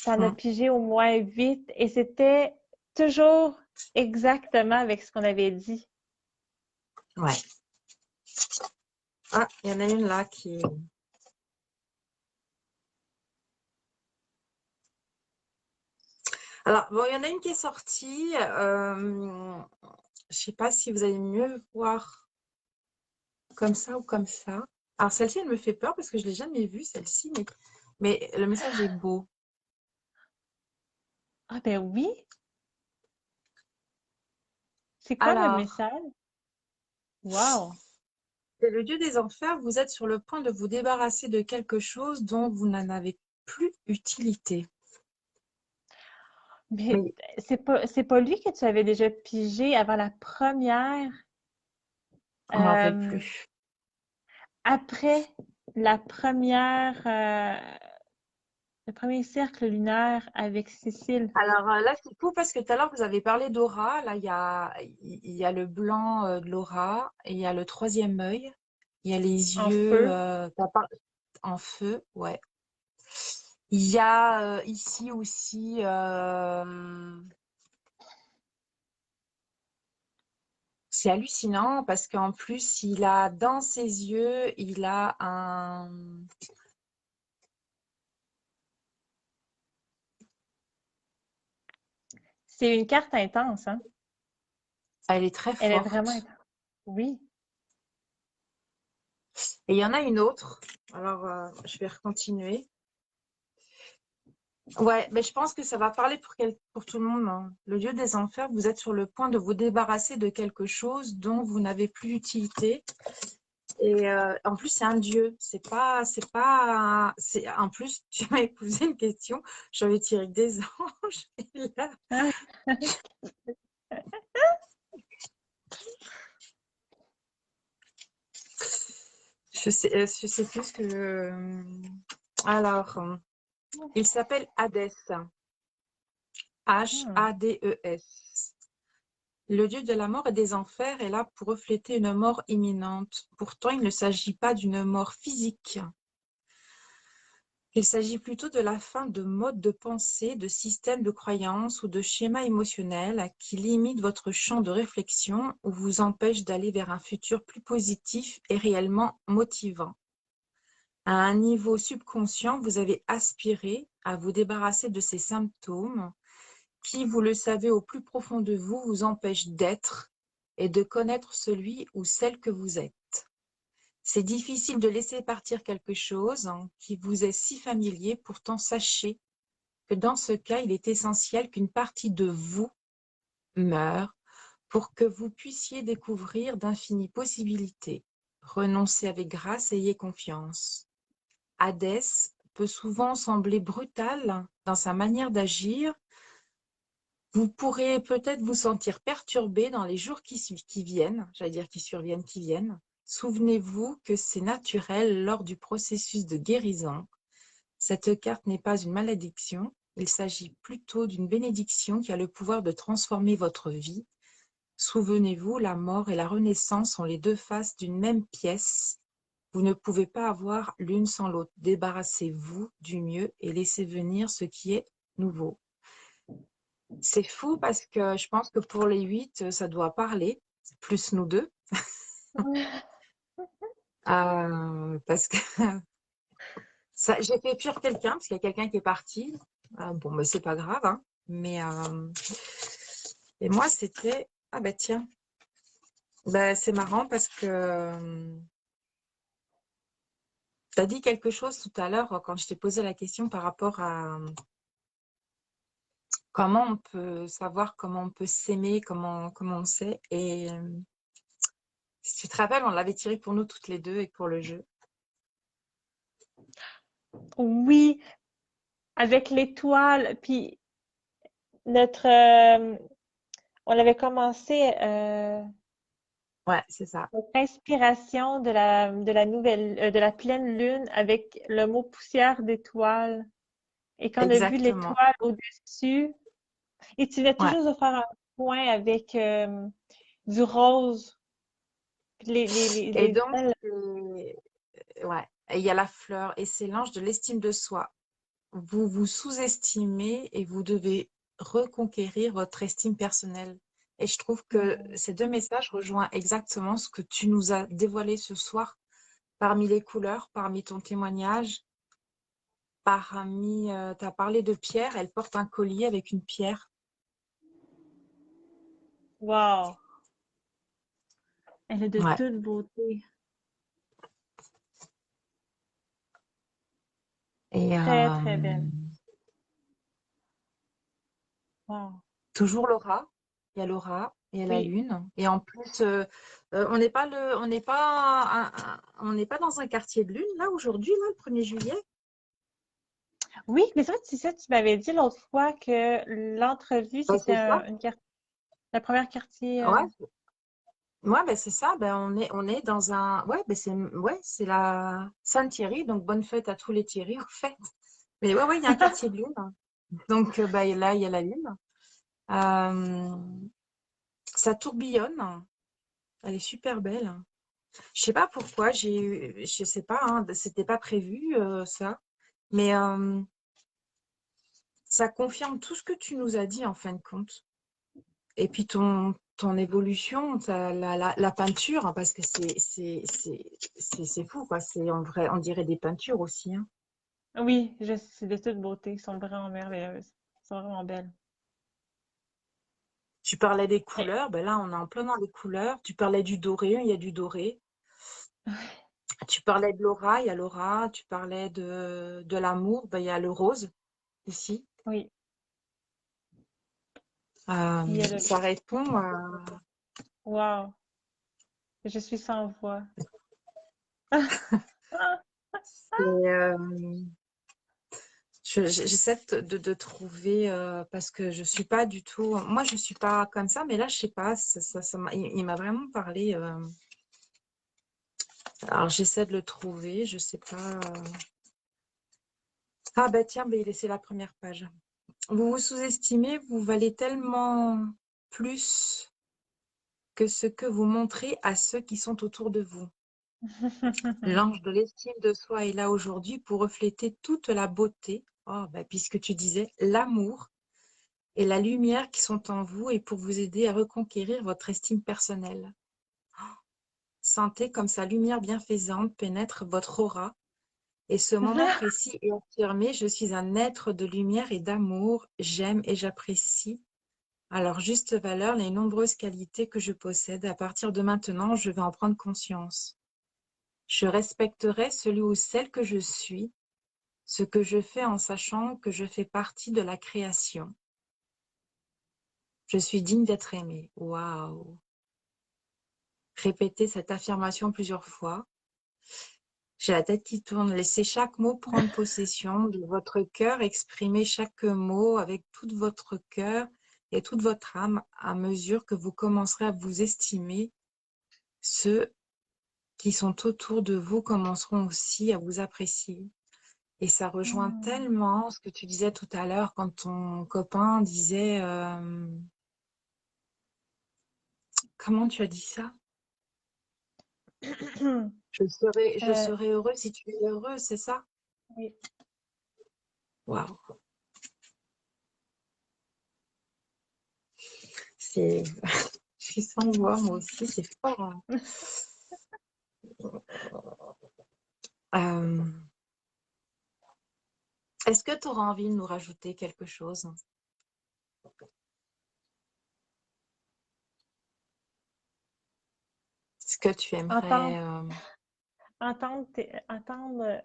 T'en as Mm. pigé au moins 8 et c'était toujours exactement avec ce qu'on avait dit. Ouais. Ah, il y en a une là qui... Alors, bon, il y en a une qui est sortie. Je sais pas si vous allez mieux voir comme ça ou comme ça. Alors, celle-ci, elle me fait peur parce que je l'ai jamais vue, celle-ci, mais le message est beau. Ah ben oui, c'est quoi le Alors, message? Wow! c'est le dieu des enfers, vous êtes sur le point de vous débarrasser de quelque chose dont vous n'en avez plus utilité. Mais Mais c'est pas lui que tu avais déjà pigé avant la première, on n'en veut euh, plus. après la première, le premier cercle lunaire avec Cécile Alors là, c'est fou parce que tout à l'heure, vous avez parlé d'aura. Là, il y a le blanc de l'aura et il y a le troisième œil. Il y a les en yeux feu. en feu, ouais. Il y a ici aussi, c'est hallucinant parce qu'en plus, il a dans ses yeux, il a un... C'est une carte intense, hein? Elle est très Elle est vraiment forte. intense. Oui. Et il y en a une autre. Alors, je vais continuer. Ouais, mais je pense que ça va parler pour tout le monde, hein. Le dieu des enfers, vous êtes sur le point de vous débarrasser de quelque chose dont vous n'avez plus d'utilité. Et en plus, c'est un dieu. En plus, tu m'as posé une question. J'avais tiré que des anges. Et là, Ah, je sais plus ce que. Alors, il s'appelle Hadès. hmm. Hades. Le dieu de la mort et des enfers est là pour refléter une mort imminente. Pourtant, il ne s'agit pas d'une mort physique. Il s'agit plutôt de la fin de modes de pensée, de systèmes de croyances ou de schémas émotionnels qui limitent votre champ de réflexion ou vous empêchent d'aller vers un futur plus positif et réellement motivant. À un niveau subconscient, vous avez aspiré à vous débarrasser de ces symptômes qui, vous le savez au plus profond de vous, vous empêchent d'être et de connaître celui ou celle que vous êtes. C'est difficile de laisser partir quelque chose qui vous est si familier, pourtant sachez que dans ce cas, il est essentiel qu'une partie de vous meure pour que vous puissiez découvrir d'infinies possibilités. Renoncez avec grâce, ayez confiance. Hadès peut souvent sembler brutal dans sa manière d'agir. Vous pourrez peut-être vous sentir perturbé dans les jours qui viennent, j'allais dire qui surviennent, qui viennent. Souvenez-vous que c'est naturel lors du processus de guérison. Cette carte n'est pas une malédiction, il s'agit plutôt d'une bénédiction qui a le pouvoir de transformer votre vie. Souvenez-vous, la mort et la renaissance sont les deux faces d'une même pièce. Vous ne pouvez pas avoir l'une sans l'autre. Débarrassez-vous du mieux et laissez venir ce qui est nouveau. C'est fou parce que je pense que pour les 8, ça doit parler, plus nous deux. Parce que j'ai fait fuir quelqu'un, parce qu'il y a quelqu'un qui est parti. Bon, mais c'est pas grave, hein. Mais et moi, c'était ah ben tiens, ben, c'est marrant parce que tu as dit quelque chose tout à l'heure quand je t'ai posé la question par rapport à comment on peut savoir comment on peut s'aimer, comment on sait. Et si tu te rappelles, on l'avait tiré pour nous toutes les deux et pour le jeu. Oui, avec l'étoile, puis notre, on avait commencé Ouais, c'est ça. notre inspiration de la nouvelle, de la pleine lune avec le mot poussière d'étoile. Et quand on a vu Exactement. l'étoile au-dessus, et tu venais Ouais. toujours de faire un point avec du rose, puis Et les donc, ailes. ouais. Et il y a la fleur et c'est l'ange de l'estime de soi. Vous vous sous-estimez et vous devez reconquérir votre estime personnelle. Et je trouve que ces deux messages rejoignent exactement ce que tu nous as dévoilé ce soir parmi les couleurs, parmi ton témoignage, parmi, tu as parlé de pierre, elle porte un collier avec une pierre. Wow! Elle est de Ouais. toute beauté. Et Très, très belle. Wow! toujours l'aura. Il y a l'aura, il y a la Oui. lune. Et en plus, on n'est pas on n'est pas dans un quartier de lune, là, aujourd'hui, là, le 1er juillet. Oui, mais c'est ça, tu m'avais dit l'autre fois que l'entrevue, Ben, c'était c'est ça. la première quartier. Ouais, ouais, ben, c'est ça. Ben, on est dans un. Ouais, c'est la Sainte-Thierry. Donc, bonne fête à tous les Thierry, en fait. Mais ouais, il y a un quartier de lune. Donc, ben, là, il y a la lune. Euh, Ça tourbillonne. Elle est super belle. Je sais pas pourquoi, je sais pas, hein, c'était pas prévu ça, mais ça confirme tout ce que tu nous as dit en fin de compte. Et puis ton évolution, la peinture, hein, parce que c'est fou, quoi. C'est en vrai, on dirait des peintures aussi, hein. Oui, c'est de toute beauté. Elles sont vraiment merveilleuses. Elles sont vraiment belles. Tu parlais des Et- couleurs, ben là on est en plein dans les couleurs. Tu parlais du doré, il y a du doré. Tu parlais de l'aura, il y a l'aura. Tu parlais de l'amour, ben il y a le rose ici. Oui, il y a le. Ça répond Wow! Je suis sans voix. Et, j'essaie de trouver, parce que je suis pas du tout, moi je suis pas comme ça, mais là je sais pas, il m'a vraiment parlé. Alors j'essaie de le trouver, je sais pas. Ah ben tiens, ben, c'est la première page. Vous vous sous-estimez, vous valez tellement plus que ce que vous montrez à ceux qui sont autour de vous. L'ange de l'estime de soi est là aujourd'hui pour refléter toute la beauté, oh, ben, puisque tu disais l'amour et la lumière qui sont en vous et pour vous aider à reconquérir votre estime personnelle. Sentez comme sa lumière bienfaisante pénètre votre aura et ce moment précis et affirmé, je suis un être de lumière et d'amour, j'aime et j'apprécie à leur juste valeur les nombreuses qualités que je possède. À partir de maintenant, je vais en prendre conscience. Je respecterai celui ou celle que je suis, ce que je fais en sachant que je fais partie de la création. Je suis digne d'être aimée. Waouh! Répétez cette affirmation plusieurs fois. J'ai la tête qui tourne. Laissez chaque mot prendre possession de votre cœur. Exprimez chaque mot avec tout votre cœur et toute votre âme à mesure que vous commencerez à vous estimer. Ceux qui sont autour de vous commenceront aussi à vous apprécier. Et ça rejoint tellement ce que tu disais tout à l'heure quand ton copain disait comment tu as dit ça? Je serai heureux si tu es heureux, c'est ça? Oui. Waouh! C'est... Je suis sans voix, moi aussi, c'est fort. Hein. Est-ce que tu auras envie de nous rajouter quelque chose? Est-ce que tu aimerais... Entendre, entendre,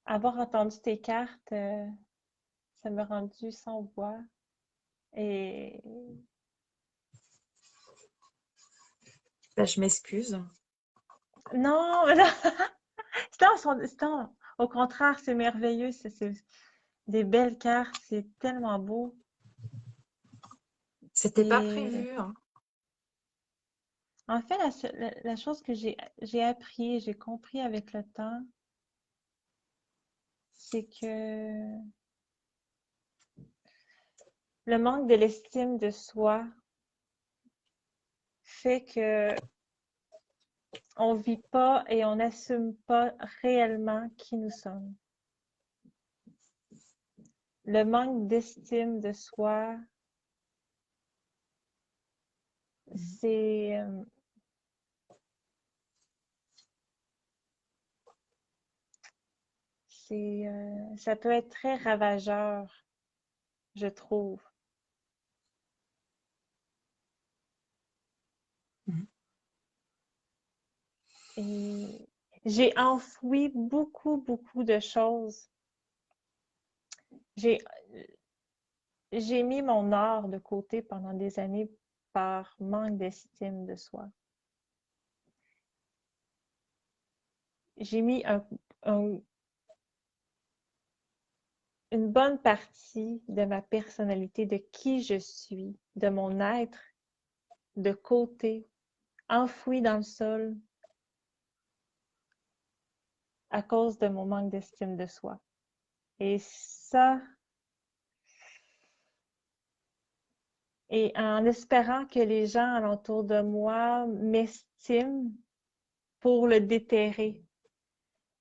avoir entendu tes cartes, ça m'a rendu sans voix. Et Ben, je m'excuse. non, non, au contraire, c'est merveilleux, c'est des belles cartes, c'est tellement beau. C'était pas Et prévu. Hein. en fait, la chose que j'ai appris, j'ai compris avec le temps, c'est que le manque de l'estime de soi fait que on vit pas et on n'assume pas réellement qui nous sommes. Le manque d'estime de soi, c'est ça peut être très ravageur, je trouve. Et j'ai enfoui beaucoup, beaucoup de choses. J'ai j'ai mis mon art de côté pendant des années par manque d'estime de soi. J'ai mis un- une bonne partie de ma personnalité, de qui je suis, de mon être, de côté, enfoui dans le sol à cause de mon manque d'estime de soi. Et ça, et en espérant que les gens alentour de moi m'estiment pour le déterrer.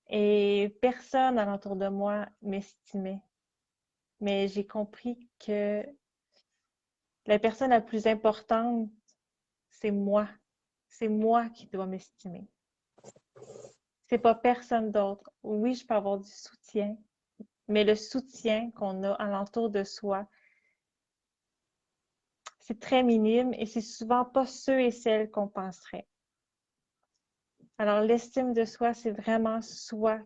Et personne alentour de moi m'estimait. Mais j'ai compris que la personne la plus importante, c'est moi. C'est moi qui dois m'estimer. C'est pas personne d'autre. Oui, je peux avoir du soutien, mais le soutien qu'on a alentour de soi, c'est très minime et c'est souvent pas ceux et celles qu'on penserait. Alors, l'estime de soi, c'est vraiment soi.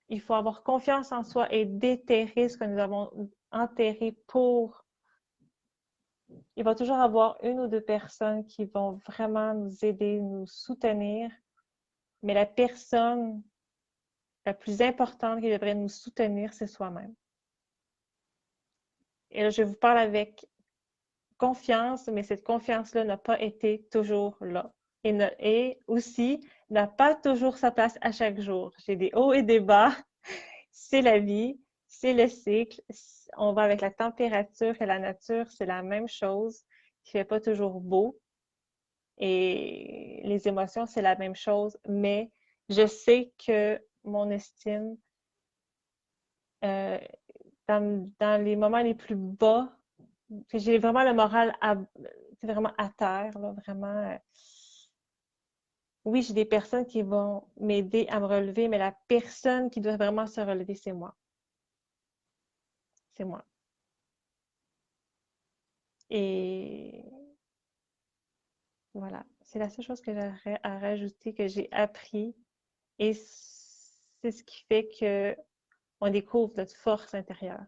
Il faut avoir confiance en soi et déterrer ce que nous avons enterré pour. Il va toujours avoir une ou deux personnes qui vont vraiment nous aider, nous soutenir mais la personne la plus importante qui devrait nous soutenir, c'est soi-même. Et là, je vous parle avec confiance, mais cette confiance-là n'a pas été toujours là. Et aussi, n'a pas toujours sa place à chaque jour. J'ai des hauts et des bas. C'est la vie, c'est le cycle. On va avec la température et la nature, c'est la même chose qui fait pas toujours beau. Et les émotions, c'est la même chose. Mais je sais que mon estime, euh, dans les moments les plus bas, j'ai vraiment le moral vraiment à terre, là, vraiment. Oui, j'ai des personnes qui vont m'aider à me relever, mais la personne qui doit vraiment se relever, c'est moi. C'est moi. Et voilà, c'est la seule chose que j'ai à rajouter, que j'ai appris. Et c'est ce qui fait que on découvre notre force intérieure.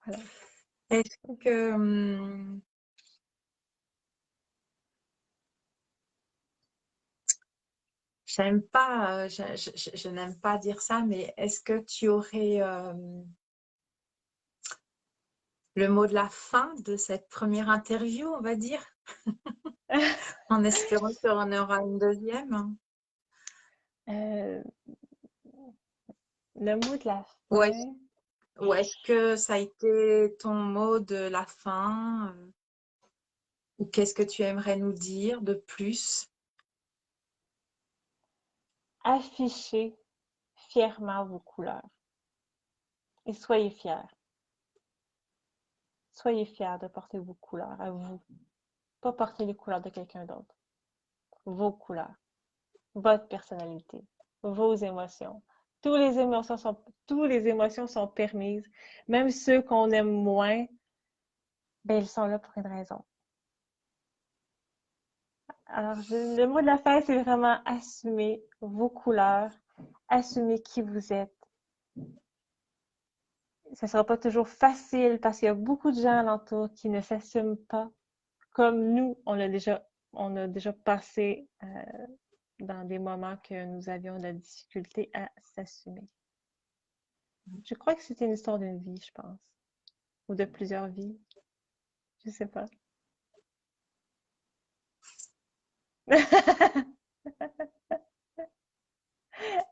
Voilà. Est-ce que j'aime pas, je n'aime pas dire ça, mais est-ce que tu aurais le mot de la fin de cette première interview, on va dire, en espérant qu'il y en aura une deuxième? Euh, le mot de la Ou est-ce, fin. ou est-ce que ça a été ton mot de la fin? Ou qu'est-ce que tu aimerais nous dire de plus? Affichez fièrement vos couleurs et soyez fiers. Soyez fiers de porter vos couleurs à vous. Pas porter les couleurs de quelqu'un d'autre. Vos couleurs, votre personnalité, vos émotions. Toutes les émotions sont permises. Même ceux qu'on aime moins, ben, ils sont là pour une raison. Alors, le mot de la fin, c'est vraiment assumer vos couleurs, assumer qui vous êtes. Ça ne sera pas toujours facile parce qu'il y a beaucoup de gens alentour qui ne s'assument pas comme nous, on a déjà passé dans des moments que nous avions de la difficulté à s'assumer. Je crois que c'était une histoire d'une vie, je pense, ou de plusieurs vies, je sais pas.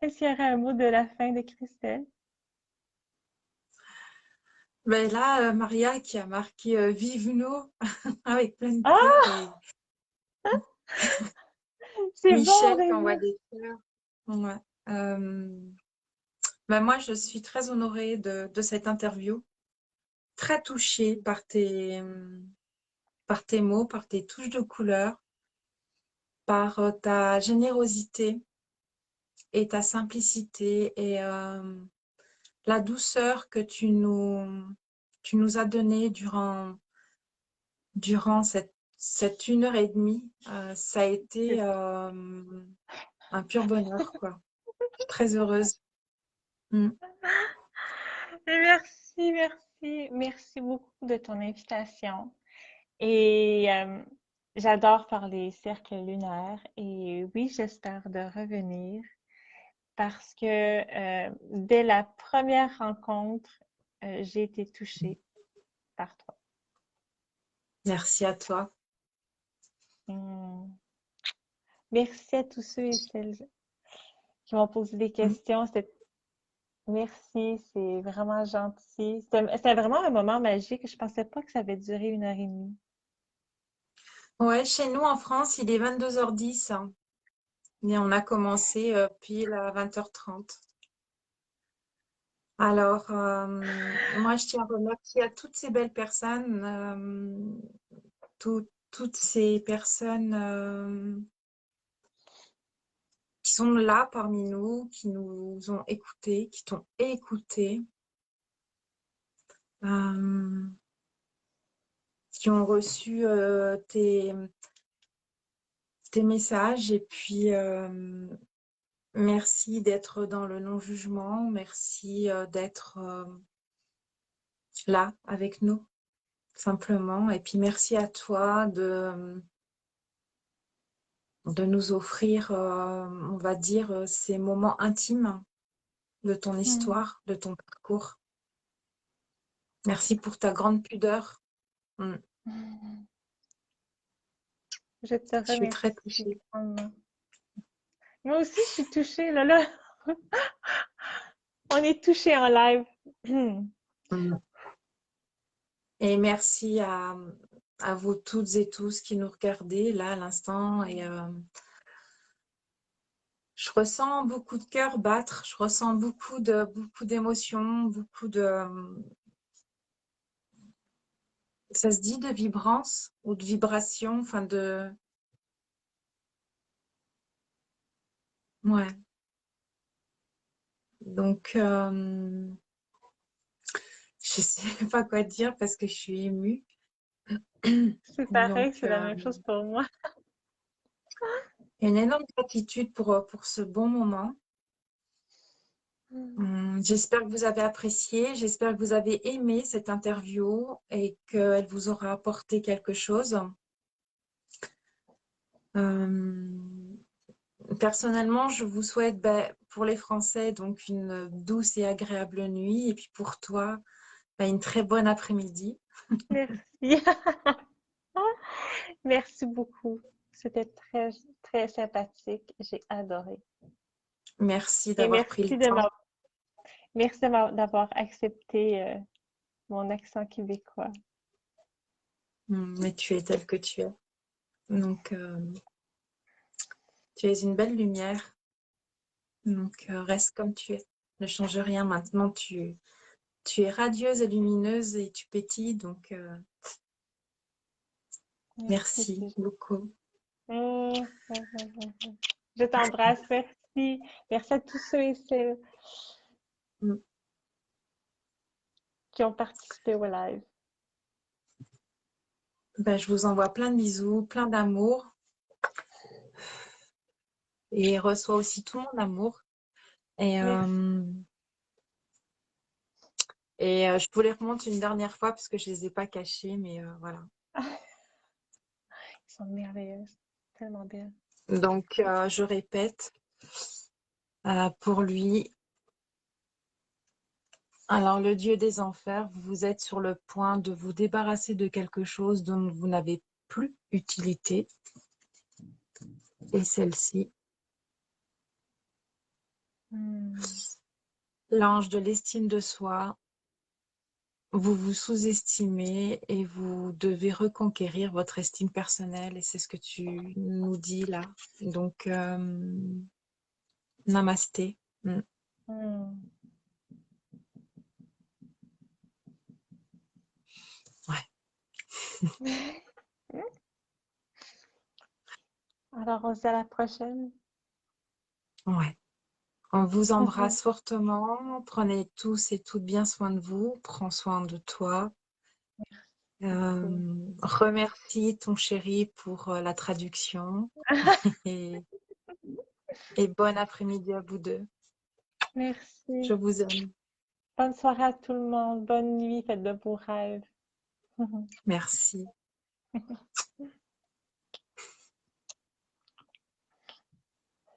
Est-ce qu'il y aurait un mot de la fin de Christelle? Ben là, Maria qui a marqué Vive nous avec plein de cœurs Ah, et c'est bon, Michel qui envoie Rémi. des cœurs. Ouais. Ben moi, je suis très honorée de cette interview, très touchée par tes mots, par tes touches de couleur, par ta générosité et ta simplicité et la douceur que tu nous as donnée durant cette 1 heure et demie. Ça a été un pur bonheur, quoi. Je suis très heureuse. Mm. Merci, merci, merci beaucoup de ton invitation. Et j'adore faire les cercles lunaires. Et oui, j'espère de revenir parce que dès la première rencontre, j'ai été touchée par toi. Merci à toi. Hmm. Merci à tous ceux et celles qui m'ont posé des Mm. questions. Merci, c'est vraiment gentil. C'était vraiment un moment magique. Je pensais pas que ça avait duré 1 heure et demie. Ouais, chez nous en France, il est 22h10 hein, et on a commencé pile à 20h30. Alors, moi, je tiens à remercier à toutes ces belles personnes, toutes ces personnes qui sont là parmi nous, qui nous ont écoutés, qui t'ont écouté, euh, qui ont reçu tes messages. Et puis, merci d'être dans le non-jugement. Merci d'être là avec nous. simplement. Et puis merci à toi de nous offrir, on va dire, ces moments intimes de ton histoire, de ton parcours. Merci pour ta grande pudeur. Je te Je suis très remercie touchée. grandement. Moi aussi, je suis touchée, là, là. On est touchés en live. Et merci à vous toutes et tous qui nous regardez là à l'instant. Et je ressens beaucoup de cœur battre, je ressens beaucoup d'émotions, beaucoup de... Ça se dit de vibrance ou de vibration, enfin de... Ouais. Donc, je sais pas quoi dire parce que je suis émue. C'est pareil, Donc, c'est la même chose pour moi. une énorme gratitude pour ce bon moment. J'espère que vous avez apprécié, j'espère que vous avez aimé cette interview et qu'elle vous aura apporté quelque chose. Personnellement, je vous souhaite pour les Français donc une douce et agréable nuit et puis pour toi, une très bonne après-midi. Merci. Merci beaucoup. C'était très, très sympathique. J'ai adoré. Merci Et d'avoir pris le temps. merci d'avoir accepté mon accent québécois. Mais tu es tel que tu es. Donc, tu es une belle lumière. Donc, reste comme tu es. Ne change rien. Maintenant, tu es radieuse et lumineuse et tu pétilles. Donc, merci beaucoup. Je t'embrasse. Merci. Merci à tous ceux et celles qui ont participé au live. Je vous envoie plein de bisous, plein d'amour. Et reçois aussi tout mon amour. Et je vous les remonte une dernière fois parce que je ne les ai pas cachés, mais voilà. Ils sont merveilleuses, tellement belles. Donc, je répète pour lui. Alors, le Dieu des enfers, vous êtes sur le point de vous débarrasser de quelque chose dont vous n'avez plus utilité. Et celle-ci. L'ange de l'estime de soi. Vous vous sous-estimez et vous devez reconquérir votre estime personnelle et c'est ce que tu nous dis là. Donc, namasté. Ouais. Alors, on se dit à la prochaine. Ouais. On vous embrasse fortement. Prenez tous et toutes bien soin de vous. Prends soin de toi. Remercie ton chéri pour la traduction. et bon après-midi à vous deux. Merci. Je vous aime. Bonne soirée à tout le monde. Bonne nuit. Faites de beaux rêves. Merci.